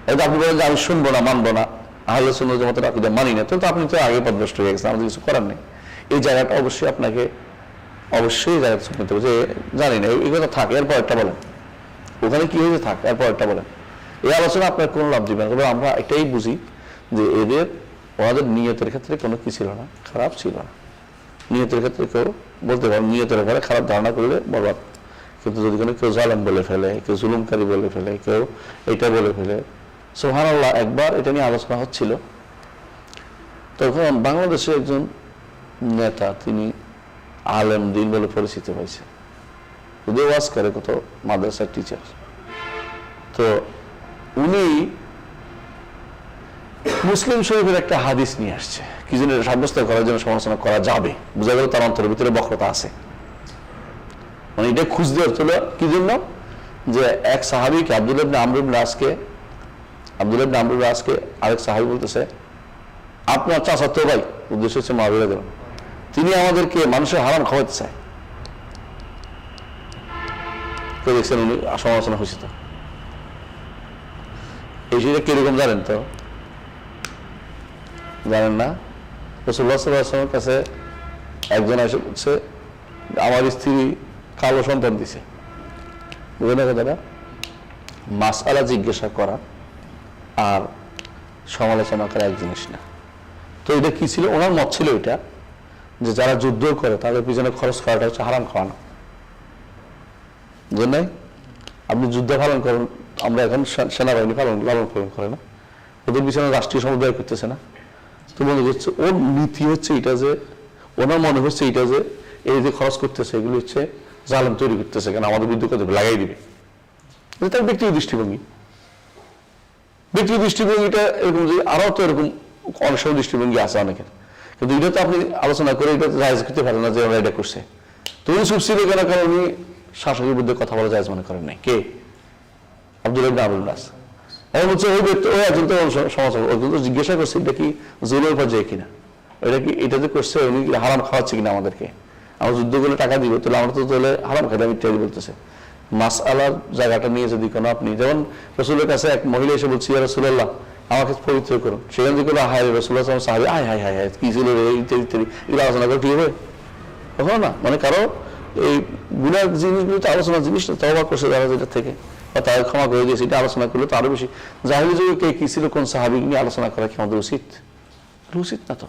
এটা আপনি বলেন যে আমি শুনবো না, মানবো না, আহলে সুন্নাত ওয়াল জামাতের আকীদা মানি না, তো আপনি তো আগে পথভ্রষ্ট হয়ে গেছেন, আমাদের কিছু করার নেই। এই জায়গাটা অবশ্যই আপনাকে অবশ্যই এই জায়গাটা শুনতে হবে যে জানি না এই কথা থাক, এরপর একটা বলেন ওখানে কি হয়েছে থাক, এরপর একটা বলেন। এই আলোচনা আপনার কোনো লাভ দিবে না। তবে আমরা এটাই বুঝি যে ওনাদের নিয়তের ক্ষেত্রে কোনো কি ছিল না, খারাপ ছিল না। নিয়তের ক্ষেত্রে কেউ বলতে পারেন নিয়তের ব্যাপারে খারাপ ধারণা করলে বরবাদ, কিন্তু যদি কোনো কেউ জালেম বলে ফেলে, কেউ জুলুমকারী বলে ফেলে, কেউ এটা বলে ফেলে, সুবহানাল্লাহ। একবার এটা নিয়ে আলোচনা হচ্ছিল, তখন বাংলাদেশে একজন নেতা, তিনি আলেম দিন বলে পরিচিত হয়েছে, যদিও ওয়াজ করে, কত মাদ্রাসার টিচার। তো উনি মুসলিম শরীফের একটা হাদিস নিয়ে আসছে, কি যেন সাব্যস্ত করার জন্য সমালোচনা করা যাবে, বোঝা গেল তার অন্তরের ভিতরে বক্রতা আছে। মানে এটা খুঁজতে হচ্ছিল কি জন্য, যে এক সাহাবীকে আব্দুল্লাহ ইবনে আমর ইবনে আসকে আরেক সাহাবী বলতেছে, আপনার চাচাতো ভাই, উদ্দেশ্য হচ্ছে মুআবিয়া রাদিয়াল্লাহু আনহু, তিনি আমাদেরকে মানুষের হারাম খাওয়াতে চায়। তো দেখছেন উনি সমালোচনা হয়েছে। তো এই সেটা কিরকম জানেন? তো জানেন না? রাসূলুল্লাহ সাল্লাল্লাহু আলাইহি ওয়াসাল্লামের কাছে একজন এসে বলছে, আমার স্ত্রী কালো সন্তান দিছে। বুঝলেন না কথাটা? মাসআলা জিজ্ঞাসা করা আর সমালোচনা করা এক জিনিস না। তো এটা কি ছিল? ওনার মত ছিল এটা যে যারা যুদ্ধ করে তাদের পিছনে খরচ করাটা হচ্ছে হারাম খাওয়ানো। বুঝলেন নাই? আপনি যুদ্ধ পালন করেন, আমরা এখন সেনাবাহিনী লালন পালন করে না, ওদের পিছনে রাষ্ট্রীয় সমুদায় করতেছে না। তো মনে করছে ওর নীতি হচ্ছে এটা, যে ওনার মনে হচ্ছে এটা যে এই যে খরচ করতেছে এগুলো হচ্ছে জালেম তৈরি করতেছে, কেন আমাদের বিদ্যুৎ লাগাই দিবে। তার ব্যক্তিগত দৃষ্টিভঙ্গি, ব্যক্তিগত দৃষ্টিভঙ্গিটা এরকম, যে আরো তো এরকম অনেক সময় দৃষ্টিভঙ্গি আছে অনেকের, কিন্তু এটা তো আপনি আলোচনা করে এটা জায়েজ করতে পারেন না যে ওরা এটা করছে। তো উনি চুপ ছিল কেন? কারণ উনি শাসকের বিরুদ্ধে কথা বলা জায়েজ মনে করেন নাই। কে? আব্দুল্লাহ ইবনে আমর ইবনে আস। এখন হচ্ছে ওই ব্যক্তি, ওই একজন তো সমালোচনা, ওই তো জিজ্ঞাসা করছে এটা কি জুলুমের পর্যায়ে কিনা, এটা কি এটা যে করছে উনি হারাম খাওয়াচ্ছে কিনা আমাদেরকে, আমরা যুদ্ধ করলে টাকা দিব, তাহলে আমরা তো তাহলে হারাম খাইতাম ইত্যাদি বলতেছে। মাসআলার জায়গাটা নিয়ে যদি কোনো আপনি, যেমন রাসূলের কাছে এক মহিলা এসে বলছি, ইয়া রাসূলুল্লাহ আমাকে পবিত্র করুন, সেখান থেকে হায় রাসূলুল্লাহ সাহাবী হায় হায় হায় হায় কি ছিল ইত্যাদি ইত্যাদি, এগুলো আলোচনা করে ঠিক হবে কখনো না। মানে কারো এই গুনার জিনিসগুলো তো আলোচনা জিনিস না, তওবা করছে যারা যেটা থেকে, বা তাদের ক্ষমা করে দিয়েছে, এটা আলোচনা করলে তো আরো বেশি। জাহিলি যুগে কে কি ছিল, কোন সাহাবী নিয়ে আলোচনা করা কি আমাদের উচিত? উচিত না তো।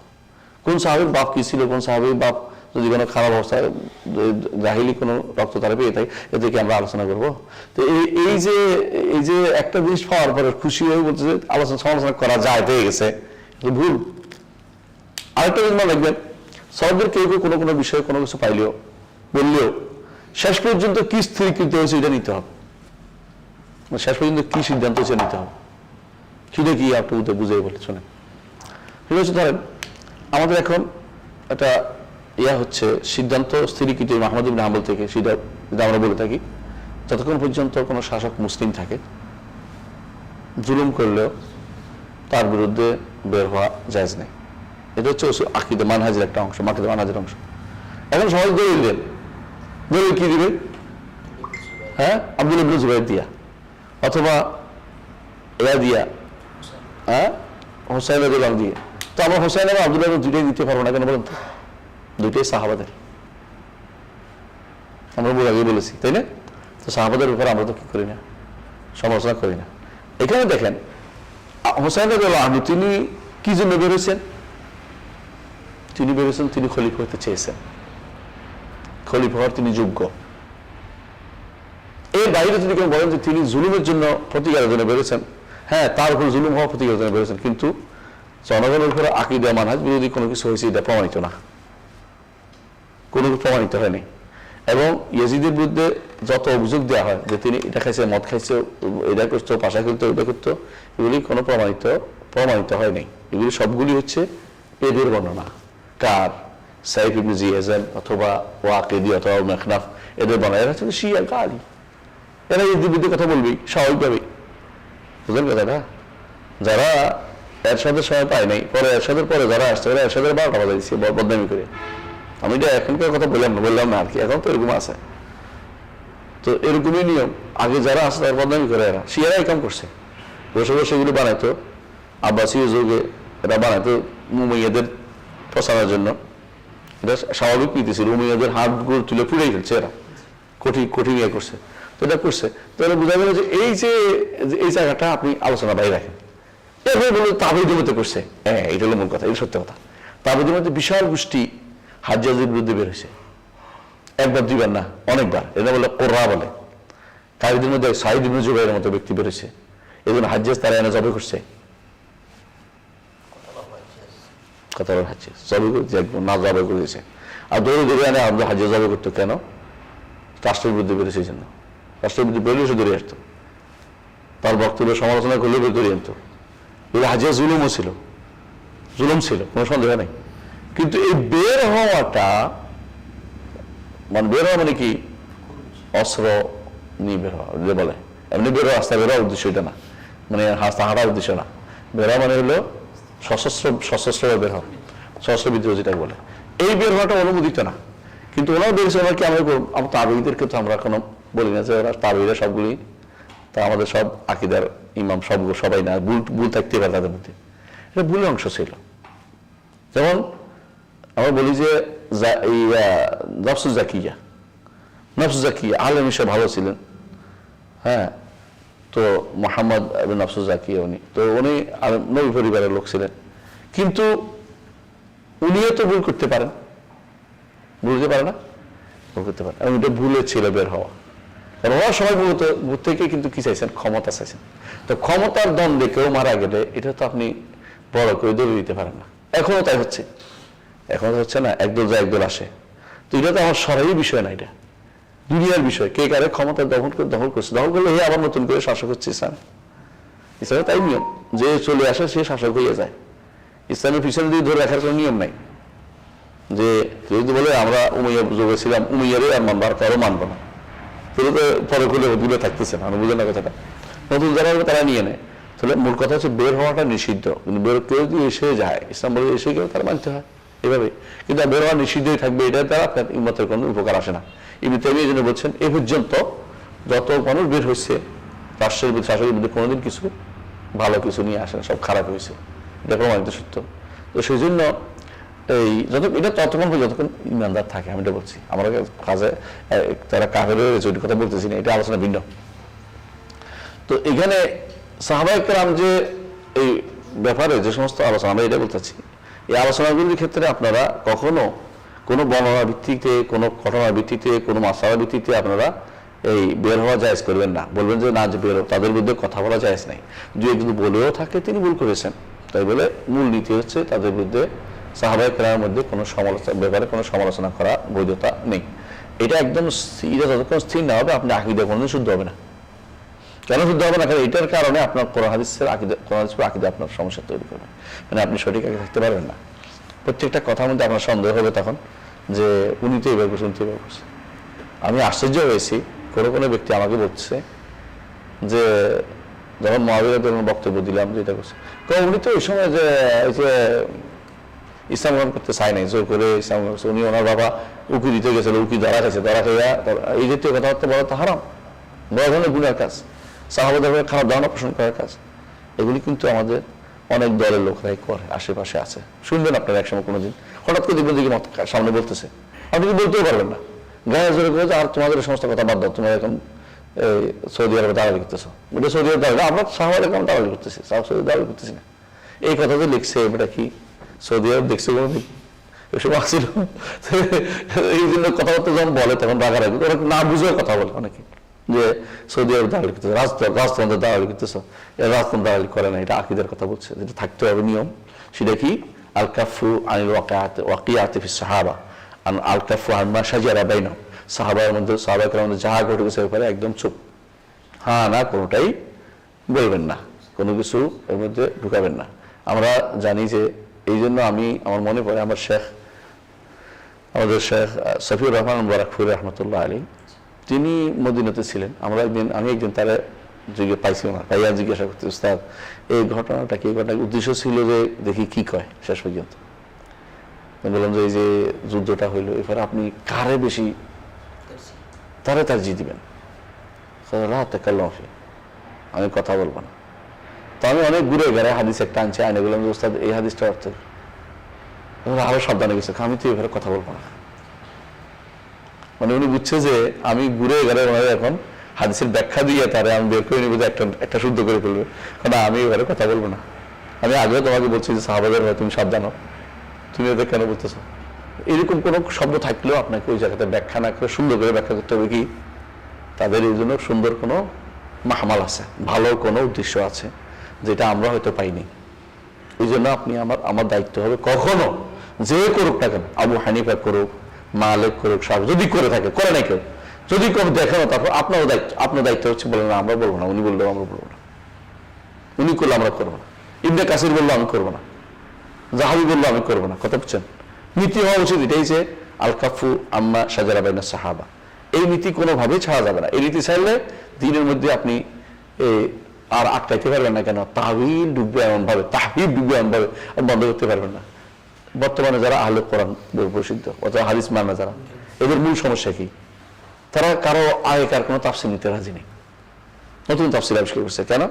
কোন সাহাবীর বাপ কি ছিল, কোন সাহাবীর বাপ যদি কোনো খারাপ অবস্থায় জাহিলি কোনো রক্ত তারা পেয়ে থাকে, এদেরকে আমরা আলোচনা করবো? তো এই যে একটা জিনিস পাওয়ার পরে খুশি হয়ে বলছে যে সমালোচনা করা যায়, পেয়ে গেছে, ভুল। আরেকটা জিনিস মনে রাখবেন, সরকার কেউ কেউ কোনো কোনো বিষয়ে কোনো কিছু পাইলেও বললেও শেষ পর্যন্ত কি স্থিরীকৃত হয়েছে এটা নিতে হবে, শেষ পর্যন্ত কি সিদ্ধান্ত হয়েছে নিতে হবে, সেটা কি আপনি বুঝে বলে শোনেন। ঠিক আছে, ধরেন আমাদের এখন একটা হচ্ছে সিদ্ধান্ত স্থিরীকৃত আহমদ ইবনে হাম্বল থেকে, সেটা যদি আমরা বলে থাকি, যতক্ষণ পর্যন্ত কোনো শাসক মুসলিম থাকে, জুলুম করলেও তার বিরুদ্ধে বের হওয়া জায়েজ নেই। এটা হচ্ছে আকীদা মানহাজের একটা অংশ, মানহাজের অংশ। এখন সহজ দলিল দেন, দলিল কি দিবে? হ্যাঁ, আব্দুল্লাহ ইবনে জুবাইর দিয়া, অথবা এরা দিয়া, হ্যাঁ হোসাইন রাদিয়াল্লাহু আনহু দিয়ে। তো আমরা হোসাইন এবং আব্দুল্লাহ দুইটাই দিতে পারবো না কেন বলেন তো? দুইটাই সাহাবাদের। আমরা বলে আগে বলেছি, তাই না? তো সাহাবাদের ব্যাপারে আমরা তো কি করি না, সমালোচনা করি না। এখানে দেখেন হোসেন রাদিয়াল্লাহু আনহু তিনি কি জন্য বেরোছেন? তিনি বেরোছেন, তিনি খলিফা হতে চেয়েছেন, খলিফা হওয়ার তিনি যোগ্য। এর বাইরে যদি কেউ বলেন যে তিনি জুলুমের জন্য প্রতিকারের জন্য বেরোছেন, হ্যাঁ তার উপর জুলুম হওয়া প্রতিকারের জন্য বেরোছেন, কিন্তু জনগণের উপরে আকীদা মানহাজ বিরোধী কোনো কিছু হয়েছে এটা প্রমাণিত না, কোনো প্রমাণিত হয়নি। এবং ইয়াজিদের বিরুদ্ধে যত অভিযোগ দেওয়া হয় যে তিনি এটা খাইছে, মদ খাইছে, এটা করতো, পাশা খেলতো, ওইটা করতো, এগুলি কোনো প্রমাণিত হয়নি। এগুলি সবগুলি হচ্ছে এদের বর্ণনা। কার? সাইফ ইবনে জিয়াদ অথবা ওয়াকিদি অথবা মেখনাফ, এদের বর্ণনা। এরা হচ্ছে শিয়া কালি, এরা ইয়াজিদের বিরুদ্ধে কথা বলবেই স্বাভাবিকভাবেই। বুঝলেন কথাটা? যারা এরশাদের সময় পায় নাই, পরে এরশাদের পরে যারা আসছে ওরা এরশাদের 12টা বাজাই দিচ্ছে বদনামি করে। আমি এটা এখনকার কথা বললাম না আর কি, এখন তো এরকম আছে। তো এরকমই নিয়ম, আগে যারা আছে তারা বদনামি করে, এরা শিয়ারা এই কাম করছে, বসে বসে এগুলো বানাইতো। আব্বাসীয় যুগে এরা বানাইতো উমাইয়াদের প্রচারের জন্য, এটা স্বাভাবিক নীতি ছিল। উমাইয়াদের হাতগুলো তুলে পুড়েই ফেলছে এরা, কঠিন ইয়ে করছে। তো এটা করছে, তো এটা বোঝা গেল যে এই জায়গাটা আপনি আলোচনা বাইরে রাখেন। এরপরে বললো তাবিদের মধ্যে করছে, হ্যাঁ এটা হলো মূল কথা, এটা সত্য কথা। তাবিদের মধ্যে বিশাল গোষ্ঠী হাজ্জাজের বিরুদ্ধে বের হয়েছে, একবার দুইবার না, অনেকবার। এটা বলে কোররা বলে। তাবিদের মধ্যে সাঈদ ইবনে জুবাইরের মতো ব্যক্তি বেরোছে, এই জন্য হাজ্জাজ তারা এনে জবে করছে, কথা বলে হাজ্জাজ জবে না জবে করে দিয়েছে। আর দৌড়ে দৌড়ে এনে আমাদের হাজ্জাজ জবে করতো কেন? রাষ্ট্রের বিরুদ্ধে বেরোছে এই জন্য। রাষ্ট্রের বিরুদ্ধে বেরোলে সে দৌড়ে আসতো, তার বক্তব্য সমালোচনা করলে দৌড়ে আনতো। হাজ্জাজ জুলুম ছিল, কোনো সন্দেহ নেই। কিন্তু এই বের হওয়াটা মানে কি? অস্ত্র নিয়ে বের হওয়া, যে বলে এমনি বের হওয়া, রাস্তায় বের হওয়ার উদ্দেশ্য এটা না, মানে রাস্তা হাঁটার উদ্দেশ্য না। বের হওয়া মানে হলো সশস্ত্র বের হওয়া, সশস্ত্র বিদ্রোহ যেটা বলে। এই বের হওয়াটা অনুমোদিত না। কিন্তু ওনারা বেরিয়েছে, ওনাকে আমরা তাবেঈদেরকে তো আমরা কোনো বলি না যে ওরা তাবেঈরা সবগুলি, তা আমাদের সব আকীদার ইমাম সবাই না, ভুল থাকতে পারে তাদের মধ্যে, এটা ভুলের অংশ ছিল। যেমন আমরা বলি যে নফসুজ জাকিয়া আলেম হিসেবে ভালো ছিলেন, হ্যাঁ। তো মোহাম্মদ নফসুজ জাকিয়া উনি নবী পরিবারের লোক ছিলেন, কিন্তু উনিও তো ভুল করতে পারেন, ভুলতে পারে না, ভুল করতে পারেন। এবং এটা ভুলে ছিল বের হওয়া। হওয়ার সময় মূলত ভূত থেকে কিন্তু কি চাইছেন? ক্ষমতা চাইছেন। তো ক্ষমতার দ্বন্দ্বে কেউ মারা গেলে এটা তো আপনি বড় করে দৌড়ে দিতে পারেন না। এখনো তাই হচ্ছে, এখন হচ্ছে না, একদল যায় একদল আসে। তো এটা তো আমার সরাই বিষয় না, এটা দুনিয়ার বিষয়। কে কারে ক্ষমতা দখল করছে, দখল করলে হে আবার নতুন করে শাসক হচ্ছে ইসলামে তাই নিয়ম, যে চলে আসে সে শাসক হয়ে যায়। ইসলামের পিছনে দিয়ে ধরে রাখার কোনো নিয়ম নাই যে যদি বলে আমরা উমাইয়া যুগে ছিলাম, উমাইয়ারে আর মানবো, আর কারো মানবো না, তাহলে তো পরে খুলে দূরে থাকতেছে না। বুঝলেন না কথাটা? নতুন যারা হবে তারা নিয়ে নেয়। তাহলে মূল কথা হচ্ছে বের হওয়াটা নিষিদ্ধ, কিন্তু বের কেউ যদি এসে যায়, ইসলাম বলে এসে গেলে তারা মানতে হয় এভাবে। কিন্তু বের হওয়া নিষিদ্ধই থাকবে, এটা দ্বারা আপনার উম্মতের কোনো উপকার আসে না। ইবনে তাইমিয়া এই জন্য বলছেন এ পর্যন্ত যত মানুষ বের হয়েছে রাষ্ট্রের বিরুদ্ধে, শাসকের বিরুদ্ধে, কোনোদিন কিছু ভালো কিছু নিয়ে আসে না, সব খারাপ হয়েছে, এটা প্রমাণিত সত্য। তো সেই জন্য এটা ততক্ষণ যতক্ষণ ইমানদার থাকে, আমি এটা বলছি। আমরা কাজে তারা কাফের হয়ে গেছে, ওই কথা বলতেছি না, এটা আলোচনা ভিন্ন। তো এখানে সাহাবায়ে কেরাম যে এই ব্যাপারে যে সমস্ত আলোচনা, আমরা এটা বলতেছি, এই আলোচনাগুলির ক্ষেত্রে আপনারা কখনো কোনো বর্ণনা ভিত্তিতে, কোনো ঘটনার ভিত্তিতে, কোনো মাসআলার ভিত্তিতে আপনারা এই বের হওয়া জায়েজ করবেন না। বলবেন যে না, যে বের তাদের বিরুদ্ধে কথা বলা জায়েজ নাই। যদি একজন বলেও থাকে তিনি ভুল করেছেন, তাই বলে মূল নীতি হচ্ছে তাদের বিরুদ্ধে সাহাবায়ে কেরামের মধ্যে কোনো ব্যাপারে কোনো সমালোচনা করা বৈধতা নেই। এটা একদম যতক্ষণ স্থির না হবে, আপনি আকীদা কোনোদিন শুদ্ধ হবে না। কেন শুদ্ধ হবে না? কারণ এটার কারণে আপনার কোরআন হাদিসের আকীদা আপনার সমস্যা তৈরি করবে, মানে আপনি সঠিক আগে থাকতে পারবেন না। প্রত্যেকটা কথার মধ্যে আপনার সন্দেহ হবে তখন যে উনি তো এবার করছেন, তো এবার করছে। আমি আশ্চর্য হয়েছি, কোনো ব্যক্তি আমাকে বলছে যে যখন মুআবিয়া রাদিয়াল্লাহু আনহু বক্তব্য দিলাম যে এটা করছে, উনি তো ওই সময় যে ইসলাম গ্রহণ করতে চায় নাই, জোর করে ইসলাম গ্রহণ করছে। উনি ওনার বাবা উকি দিতে গেছিল, উকি ধরা খাইছে, ধরা খাইয়া এই জাতীয় কথাবার্তা বলা তো হারাম, বড় ধরনের গুনার কাজ, সাহাবাদের খারাপ ধারণা পোষণ করার কাজ। এগুলি কিন্তু আমাদের অনেক দলের লোকরাই করে, আশেপাশে আছে। শুনবেন আপনারা একসময় কোনোদিন, হঠাৎ করে দেখবেন যে সামনে বলতেছে, আপনি কিন্তু বলতেও পারবেন না, গায়ে জোরে করে আর তোমাদের সমস্ত কথা বাদ দাও, তোমরা এখন সৌদি আরবে দালালি করতেছো, ওটা সৌদি আরব দালালি, আমরা সাহাবায়ে কেরাম দালালি করতেছি, সৌদি দালালি করতেছি না। এই কথা যে লিখছে এটা কি সৌদি আরব দেখছে কোনোদিন? এসব আসছিল। এই জন্য কথাবার্তা যখন বলে তখন রাগারাগি, ওরা না বুঝেও কথা বলে অনেকে, যে সৌদি আরব দালালি করতেছে, রাজতন্ত্র দালালি করতেছ। রাজতন্ত্র দালালি করে না, এটা আকীদার কথা বলছে, যেটা থাকতে হবে নিয়ম। সেটা কি? আল কাফু আনিল ওয়াকিয়াতি ফিস সাহাবা, আল কাফু আন মা শাজারা বাইনাহুম, সাহাবার মধ্যে সাহাবায়ে কেরামের মধ্যে যাহা ঘটে গেছে ব্যাপারে একদম চুপ, হ্যাঁ না কোনোটাই বলবেন না, কোনো কিছু এর মধ্যে ঢুকাবেন না। আমরা জানি যে এই জন্য আমার মনে পড়ে আমাদের শেখ সফিউর রহমান মুবারকপুরি রহমতুল্লাহ আলী, তিনি মদিনাতে ছিলেন। আমি একদিন তারা পাইছি না, পাইয়া জিজ্ঞাসা করতে, উস্তাদ এই ঘটনাটা কি? এই ঘটনার উদ্দেশ্য ছিল যে দেখি কি কয় শেষ পর্যন্ত। বললাম যে এই যে যুদ্ধটা হইলো, এরপরে আপনি কারে বেশি তারজি দিবেন? আমি কথা বলবো না। তো আমি অনেক ঘুরে গেলে হাদিস একটা আনছি, আইনে বললাম যে উস্তাদ এই হাদিসটা অর্থ আরো সাবধানে গেছে, আমি তো এভাবে কথা বলবো না। মানে উনি বুঝছে যে আমি ঘুরে গেলে এখন হাদিসের ব্যাখ্যা দিয়ে তারা আমি বের করে নিব, যে একটা শুদ্ধ করে ফেলবে, কারণ আমি এভাবে কথা বলবো না। আমি আগেও তোমাকে বলছি যে সাহাবাদের হয় তুমি সাবধান হও, তুমি ওদের কেন বলতেছো? এরকম কোনো শব্দ থাকলেও আপনাকে ওই জায়গাতে ব্যাখ্যা না করে সুন্দর করে ব্যাখ্যা করতে হবে। কি তাদের এই জন্য সুন্দর কোনো মাহমাল আছে, ভালো কোনো উদ্দেশ্য আছে, যেটা আমরা হয়তো পাইনি। এই জন্য আপনি আমার দায়িত্ব হবে, কখনো যে করুক না কেন, আবু হানিফা করুক, মালিক করুক, সাহেব যদি করে থাকে, করে নাই কেউ, যদি কেউ দেখেন, তারপর আপনার দায়িত্ব হচ্ছে বলেন না আমরা বলবো না, উনি বললেও আমরা বলবো না, উনি করলে আমরা করবো না, ইবনে কাসির বললো আমি করবো না, জাহাবি বললো আমি করবো না। কথা বুঝছেন? নীতি হওয়া উচিত এটাই যে আল কাফু আম্মা শাজারা বাইনা সাহাবা, এই নীতি কোনোভাবেই ছাড়া যাবে না। এই নীতি ছাড়লে দিনের মধ্যে আপনি আর আটকাইতে পারবেন না। কেন? তাহবিল ডুববে এমন ভাবে, তাহবিব ডুববে এমন ভাবে বন্ধ করতে পারবেন না। বর্তমানে যারা আহলে কোরআন প্রসিদ্ধ অথবা হাদিস মানে যারা, এদের মূল সমস্যা কি? তারা কারো আগেকার কোনো তাফসীর নিতে রাজি নেই, নতুন তাফসীর আবিষ্কার করছে। কেন?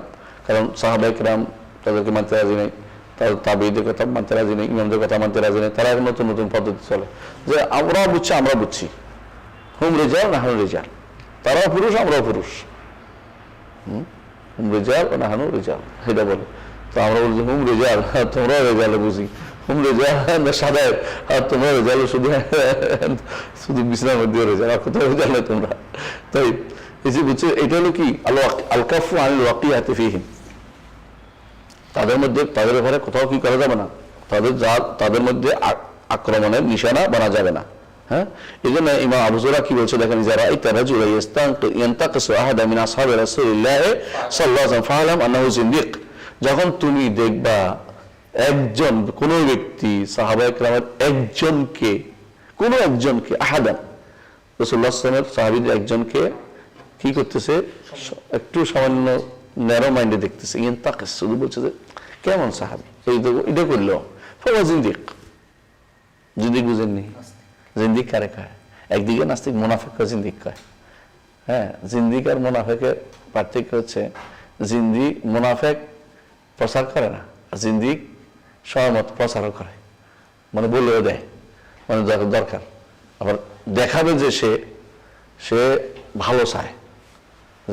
কারণ সাহাবায়ে কেরাম তাদেরকে মানতে রাজি নেই, তাদের তাবেঈদের কথা মানতে রাজি নেই, ইমামদের কথা মানতে রাজি নেই। তারা এখন নতুন নতুন পদ্ধতি চলে, যে আমরা বুঝছি, আমরা বুঝছি, হুম রিজাল নাহনু রিজাল, তারাও পুরুষ আমরাও পুরুষ, হুম রিজাল ও নাহনু রিজাল, এটা বলে। তো আমরা বলছি হুম রিজাল, তোমরাও রেজাল বুঝি, হুম রেজাল সাদা, আর তোমরা রেজাল শুধু বিছানার মধ্যে রেজাল, আর কোথাও রেজাল নয় তোমরা। তাই এই যে বুঝছে, এটা হলো কি আল কাফু আনিল ওয়াকিয়াতি ফীহিম, তাদের মধ্যে, তাদের ব্যাপারে কোথাও কি করা যাবে না, তাদের মধ্যে আক্রমণের নিশানা বানা যাবে না। হ্যাঁ, এই জন্য ইমাম আবু যুরা কি বলছে দেখেন, যারা ইতারাজুলা ইয়ান্তাকিসু আহাদা মিন আসহাবি রাসূলিল্লাহ সাল্লাল্লাহু আলাইহি ওয়াসাল্লাম ফাআলাম আন্নাহু জিন্দিক, যখন তুমি দেখবা একজন কোন ব্যক্তি সাহাবায়ে কেরামের একজনকে, কোন একজনকে, আহাদান রাসূলুল্লাহ সাল্লাল্লাহু আলাইহি ওয়াসাল্লামের সাহাবীদের একজনকে কি করতেছে, একটু সামান্য ন্যারো মাইন্ডে দেখতেছে, ইয়ান্তাকিস শুধু বলছে যে কেমন সাহাবী, এটা করলো ফাওয়া জিন্দিক। জিন্দিক বুঝেননি? জিন্দিক কারে কয়? একদিকে নাস্তিক মুনাফিক জিন্দিক কয়। হ্যাঁ, জিন্দিক আর মুনাফিকের পার্থক্য হচ্ছে, জিন্দিক মুনাফিক প্রচার করে না, আর জিন্দিক সহমত প্রচারও করে, মানে বলেও দেয়, মানে দরকার, আবার দেখাবে যে সে ভালো চায়।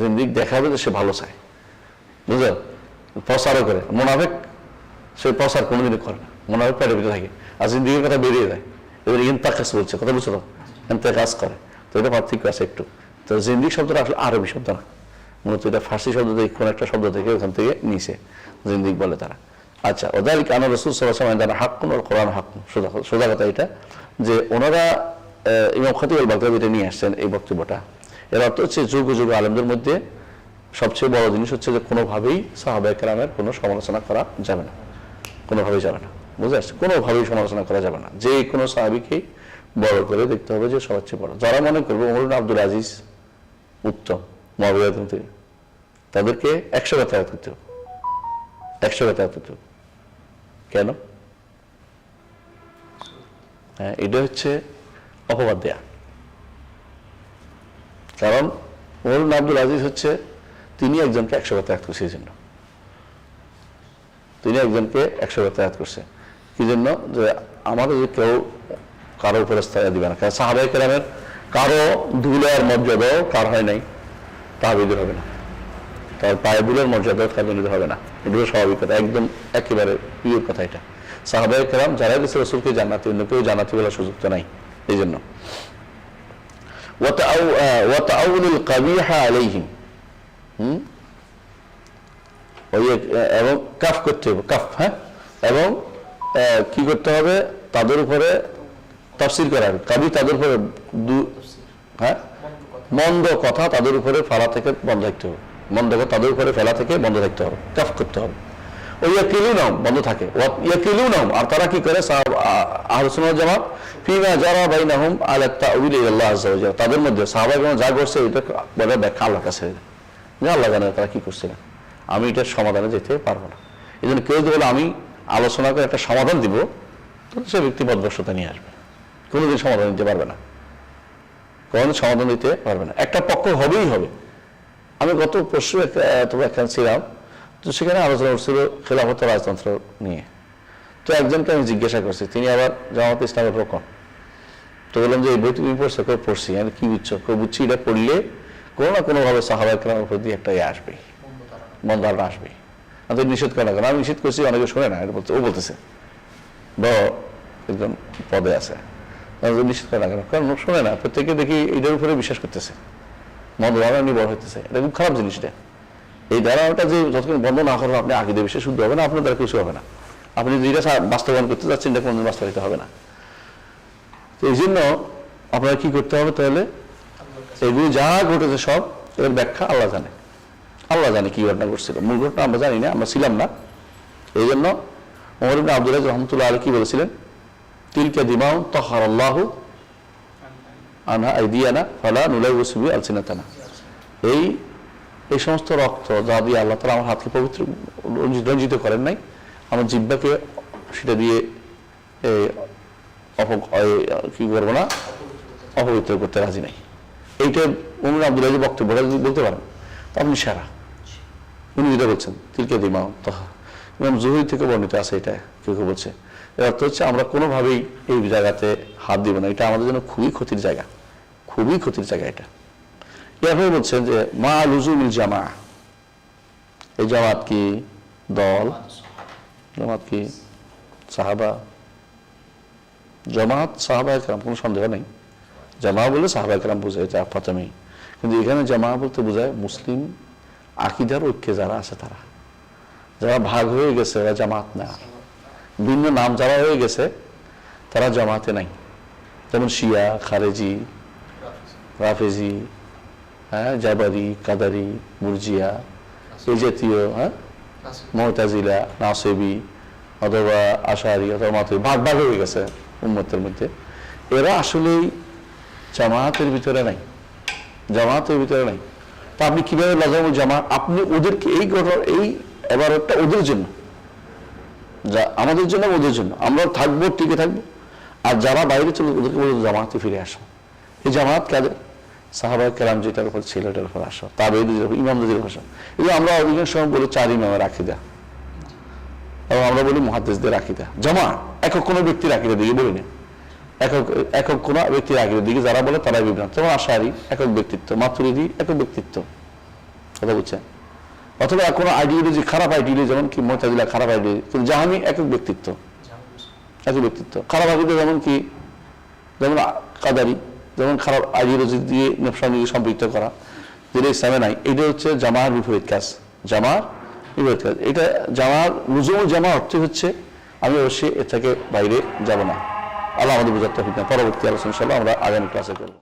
জিন্দিক দেখাবে যে সে ভালো চায়, বুঝলো, প্রচারও করে। মুনাফিক সে প্রচার কোনোদিনই করে না, মুনাফিক পেটের ভিতরে থাকে, আর জিন্দিগির কথা বেরিয়ে যায়। এবার ইন্তাকাস বলছে, কথা বুঝছো তো, ইন্তাকাস করে। তো এটা পার্থক্য আছে একটু। তো জিন্দিক শব্দটা আসলে আরবি শব্দ না, মূলত এটা ফার্সি শব্দ থেকে, কোন একটা শব্দ থেকে ওখান থেকে নিছে, জিন্দিক বলে তারা। আচ্ছা, ওদালিকা আনা রাসূল সাল্লাল্লাহু আলাইহি ওয়াসাল্লাম হাক্কুন ওয়াল কোরআন হাক্কুন, সোজা কথা এটা, যে ওনারা ইমাম খতিব আল বাগদাদী এটা নিয়ে আসছেন এই বক্তব্যটা। এর অর্থ হচ্ছে যুগ যুগ আলেমদের মধ্যে সবচেয়ে বড় জিনিস হচ্ছে যে কোনোভাবেই সাহাবায়ে কেরামের কোনো সমালোচনা করা যাবে না, কোনোভাবেই যাবে না, বুঝে আসছে? কোনোভাবেই সমালোচনা করা যাবে না, যে কোনো সাহাবীকেই বড় করে দেখতে হবে যে সবার চেয়ে বড়। যারা মনে করবে ওমর ইবনে আব্দুল আজিজ উত্তম মুআবিয়া থেকে, তাদেরকে 100 কথা করতে হবে, 100 কথা করতে হবে। কেন? হ্যাঁ, এটা হচ্ছে অপবাদ দেয়া। কারণ ওমর ইবনে আব্দুল আজিজ হচ্ছে, তিনি একজনকে 100 কথা করছে, এই জন্য তিনি একজনকে 100 কথা করছে। কি জন্য? যে আমাদের যে কেউ কারো উপরে স্থায়ী দিবে না। কারণ সাহাবায়ে কেরামের কারো ধুলার মর্যাদাও কার হয় নাই তাহাবিদের হবে না, তার পায়ে ধুলার মর্যাদাও তাহাবিদের হবে না। এগুলো স্বাভাবিক কথা, একদম একেবারে প্রিয় কথা এটা। সাহাবায়ে কেরাম যারা গেছে রাসূলকে জান্নাতি, অন্য কেউ জান্নাতি বলার সুযোগ তো নাই। এই জন্য ওয়াতাউলুল কাবিহা আলাইহিম, এবং কাফ করতে হবে, কাফ, হ্যাঁ, এবং কি করতে হবে, তাদের উপরে তাফসীর করা হবে। কাবি তাদের উপরে হ্যাঁ মন্দ কথা তাদের উপরে ফেলা থেকে বন্ধ থাকতে হবে, মন্দ কথা তাদের উপরে ফেলা থেকে বন্ধ থাকতে হবে, কাফ করতে হবে। ওই ইয়াকিলুনাহুম বন্ধ থাকে, ইয়াকিলুনাহুম, আর তারা কি করে আহলুস সুন্নাহ ওয়াল জামাত ফিমা জারা বাইনাহুম আলা তাউইল ইলাল্লাহ আযজা ওয়া জাল্লা, তাদের মধ্যে সাহাবায়ে যা করছে এটা বলে ব্যাখ্যা আল্লাহর কাছে, যে আল্লাহ জানে তারা কি করছে, আমি এটার সমাধানে যেতে পারবো না। এই জন্য কেউ যদি বলে আমি আলোচনা করে একটা সমাধান দিব, তাহলে সে ব্যক্তি বদভ্রষ্টতা নিয়ে আসবে, কোনোদিন সমাধান দিতে পারবে না, কোনোদিন সমাধান দিতে পারবে না, একটা পক্ষ হবেই হবে। আমি গত পরশু একখানে ছিলাম, তো সেখানে আলোচনা করছিল খেলাফত রাজতন্ত্র নিয়ে। তো একজনকে আমি জিজ্ঞাসা করছি, তিনি আবার জামাত ইসলামের রকম। তো বললাম যে এই বই তুমি পড়ছো? কেউ পড়ছি। আমি কি বুঝছো? কেউ বুঝছি এটা পড়লে কোনো না কোনোভাবে সাহাবায়ে কেরামের উপর দিয়ে একটা আসবে, মন ধারণা আসবে। আমি নিষেধ করে না, কারণ আমি নিষেধ করছি, অনেকে শোনে না, ও বলতেছে বড় একজন পদে আছে, নিষেধ করে না কেন, কারণ শোনে না। প্রত্যেকে দেখি এটার উপরে বিশ্বাস করতেছে, মন ধারণা নিয়ে বড় হইতেছে। এটা খুব খারাপ জিনিসটা। এই ধারণাটা যে যতক্ষণ বন্ধ না করবো আপনি আকীদা বিষয়ে শুদ্ধ হবে না, আপনার দ্বারা কিছু হবে না। আপনি যেটা বাস্তবায়ন করতে যাচ্ছেন এটা কোনোদিন বাস্তবায়িত হবে না। তো এই জন্য আপনারা কি করতে হবে তাহলে, এগুলো যা ঘটেছে সব এর ব্যাখ্যা আল্লাহ জানে, আল্লাহ জানে কি ঘটনা ঘটছিল, মূল ঘটনা আমরা জানি না, আমরা ছিলাম না। এই জন্য ওমর ইবনে আব্দুল আযীজ রাহমাতুল্লাহ আলাইহি কি বলেছিলেন, তিলকা দিমাউন তাহারাল্লাহু আনহা আইদিয়ানা ফালা নুলাইউসু বি আলসিনাতানা, এই সমস্ত রক্ত যা দিয়ে আল্লাহ তাআলা আমার হাতকে পবিত্র রঞ্জিত করেন নাই, আমার জিহ্বাকে সেটা দিয়ে কি করবো না, অপবিত্র করতে রাজি নাই। এইটা ওমর আব্দুল আযীজ বক্তব্য বলতে পারেন, তা আপনি সারা উনি যেটা বলছেন তিলকা দিমাউন তাহা, ইমাম জুহরি থেকে বর্ণিত আছে, এটা কেউ কেউ বলছে। এর অর্থ হচ্ছে আমরা কোনোভাবেই এই জায়গাতে হাত দিব না, এটা আমাদের জন্য খুবই ক্ষতির জায়গা, খুবই ক্ষতির জায়গা এটা। এভাবে বলছেন যে মা লুজুমিল জামা, এই জামাত কি দল, জামাত কি সাহাবা, জামাত সাহাবায়ে কেরাম, কোনো সন্দেহ নেই। জামা বলে সাহাবায়ে কেরাম বোঝায়, এটা প্রথমেই। কিন্তু এখানে জামা বলতে বোঝায় মুসলিম আকীদার ঐক্যে যারা আছে, তারা যারা ভাগ হয়ে গেছে ওরা জামাত না, ভিন্ন নাম যারা হয়ে গেছে তারা জামাতে নাই। যেমন শিয়া, খারেজি, রাফেজি, হ্যাঁ, জাবারি, কাদারি, মুরজিয়া, এই জাতীয়, হ্যাঁ, মুতাজিলা, নাসেবি অথবা আশারি অথবা মাতুরি, ভাগ ভাগ হয়ে গেছে উম্মতের মধ্যে। এরা আসলেই জামাতের ভিতরে নাই, জামাতের ভিতরে নাই। তা আপনি কিভাবে লাজামুল জামা, আপনি ওদেরকে এই ঘটনা, এই এবারটা ওদের জন্য, যা আমাদের জন্য ওদের জন্য, আমরা থাকবো, টিকে থাকবো। আর যারা বাইরে চলে ওদেরকে বলবো জামাতে ফিরে আসো। এই জামাত কাদের? সাহাবায়ে কেরাম যেটার উপর ছিল এটার উপর আসো, তাবেঈদের উপর, ইমামদের উপর আসো। এই আমরা অধিকাংশ সময় বলি 4 ইমামের আকীদা, এবং আমরা বলি মুহাদ্দিসদের আকীদা। জামা একক কোনো ব্যক্তির আকীদা দিকে বলি না, একক কোনো ব্যক্তির আকীদা দিকে যারা বলে তারাই বিভ্রান্ত। যেমন আশারি একক ব্যক্তিত্ব, মাতুরিদি একক ব্যক্তিত্ব, কথা বুঝছেন? অথবা কোনো আইডিওলজি, খারাপ আইডিওলজি, যেমন কি মুতাজিলা খারাপ আইডিওলজি, কিন্তু জাহামি একক ব্যক্তিত্ব, একই ব্যক্তিত্ব। খারাপ আকিদা যেমন কি, যেমন কাদারি, যেমন খারাপ আইডিওলজি দিয়ে নফসানিকে সম্পৃক্ত করা, যেটা ইসলামে নাই। এটা হচ্ছে জামার বিপরীত কাজ, জামার বিপরীত কাজ। এটা জামার লুজুমুল জামা অর্থ হচ্ছে আমি অবশ্যই এর থেকে বাইরে যাব না। আল্লাহ আমাদের বোঝার তৌফিক দেন। পরবর্তী আলোচনা ইনশাআল্লাহ আমরা আগামী ক্লাসে করব।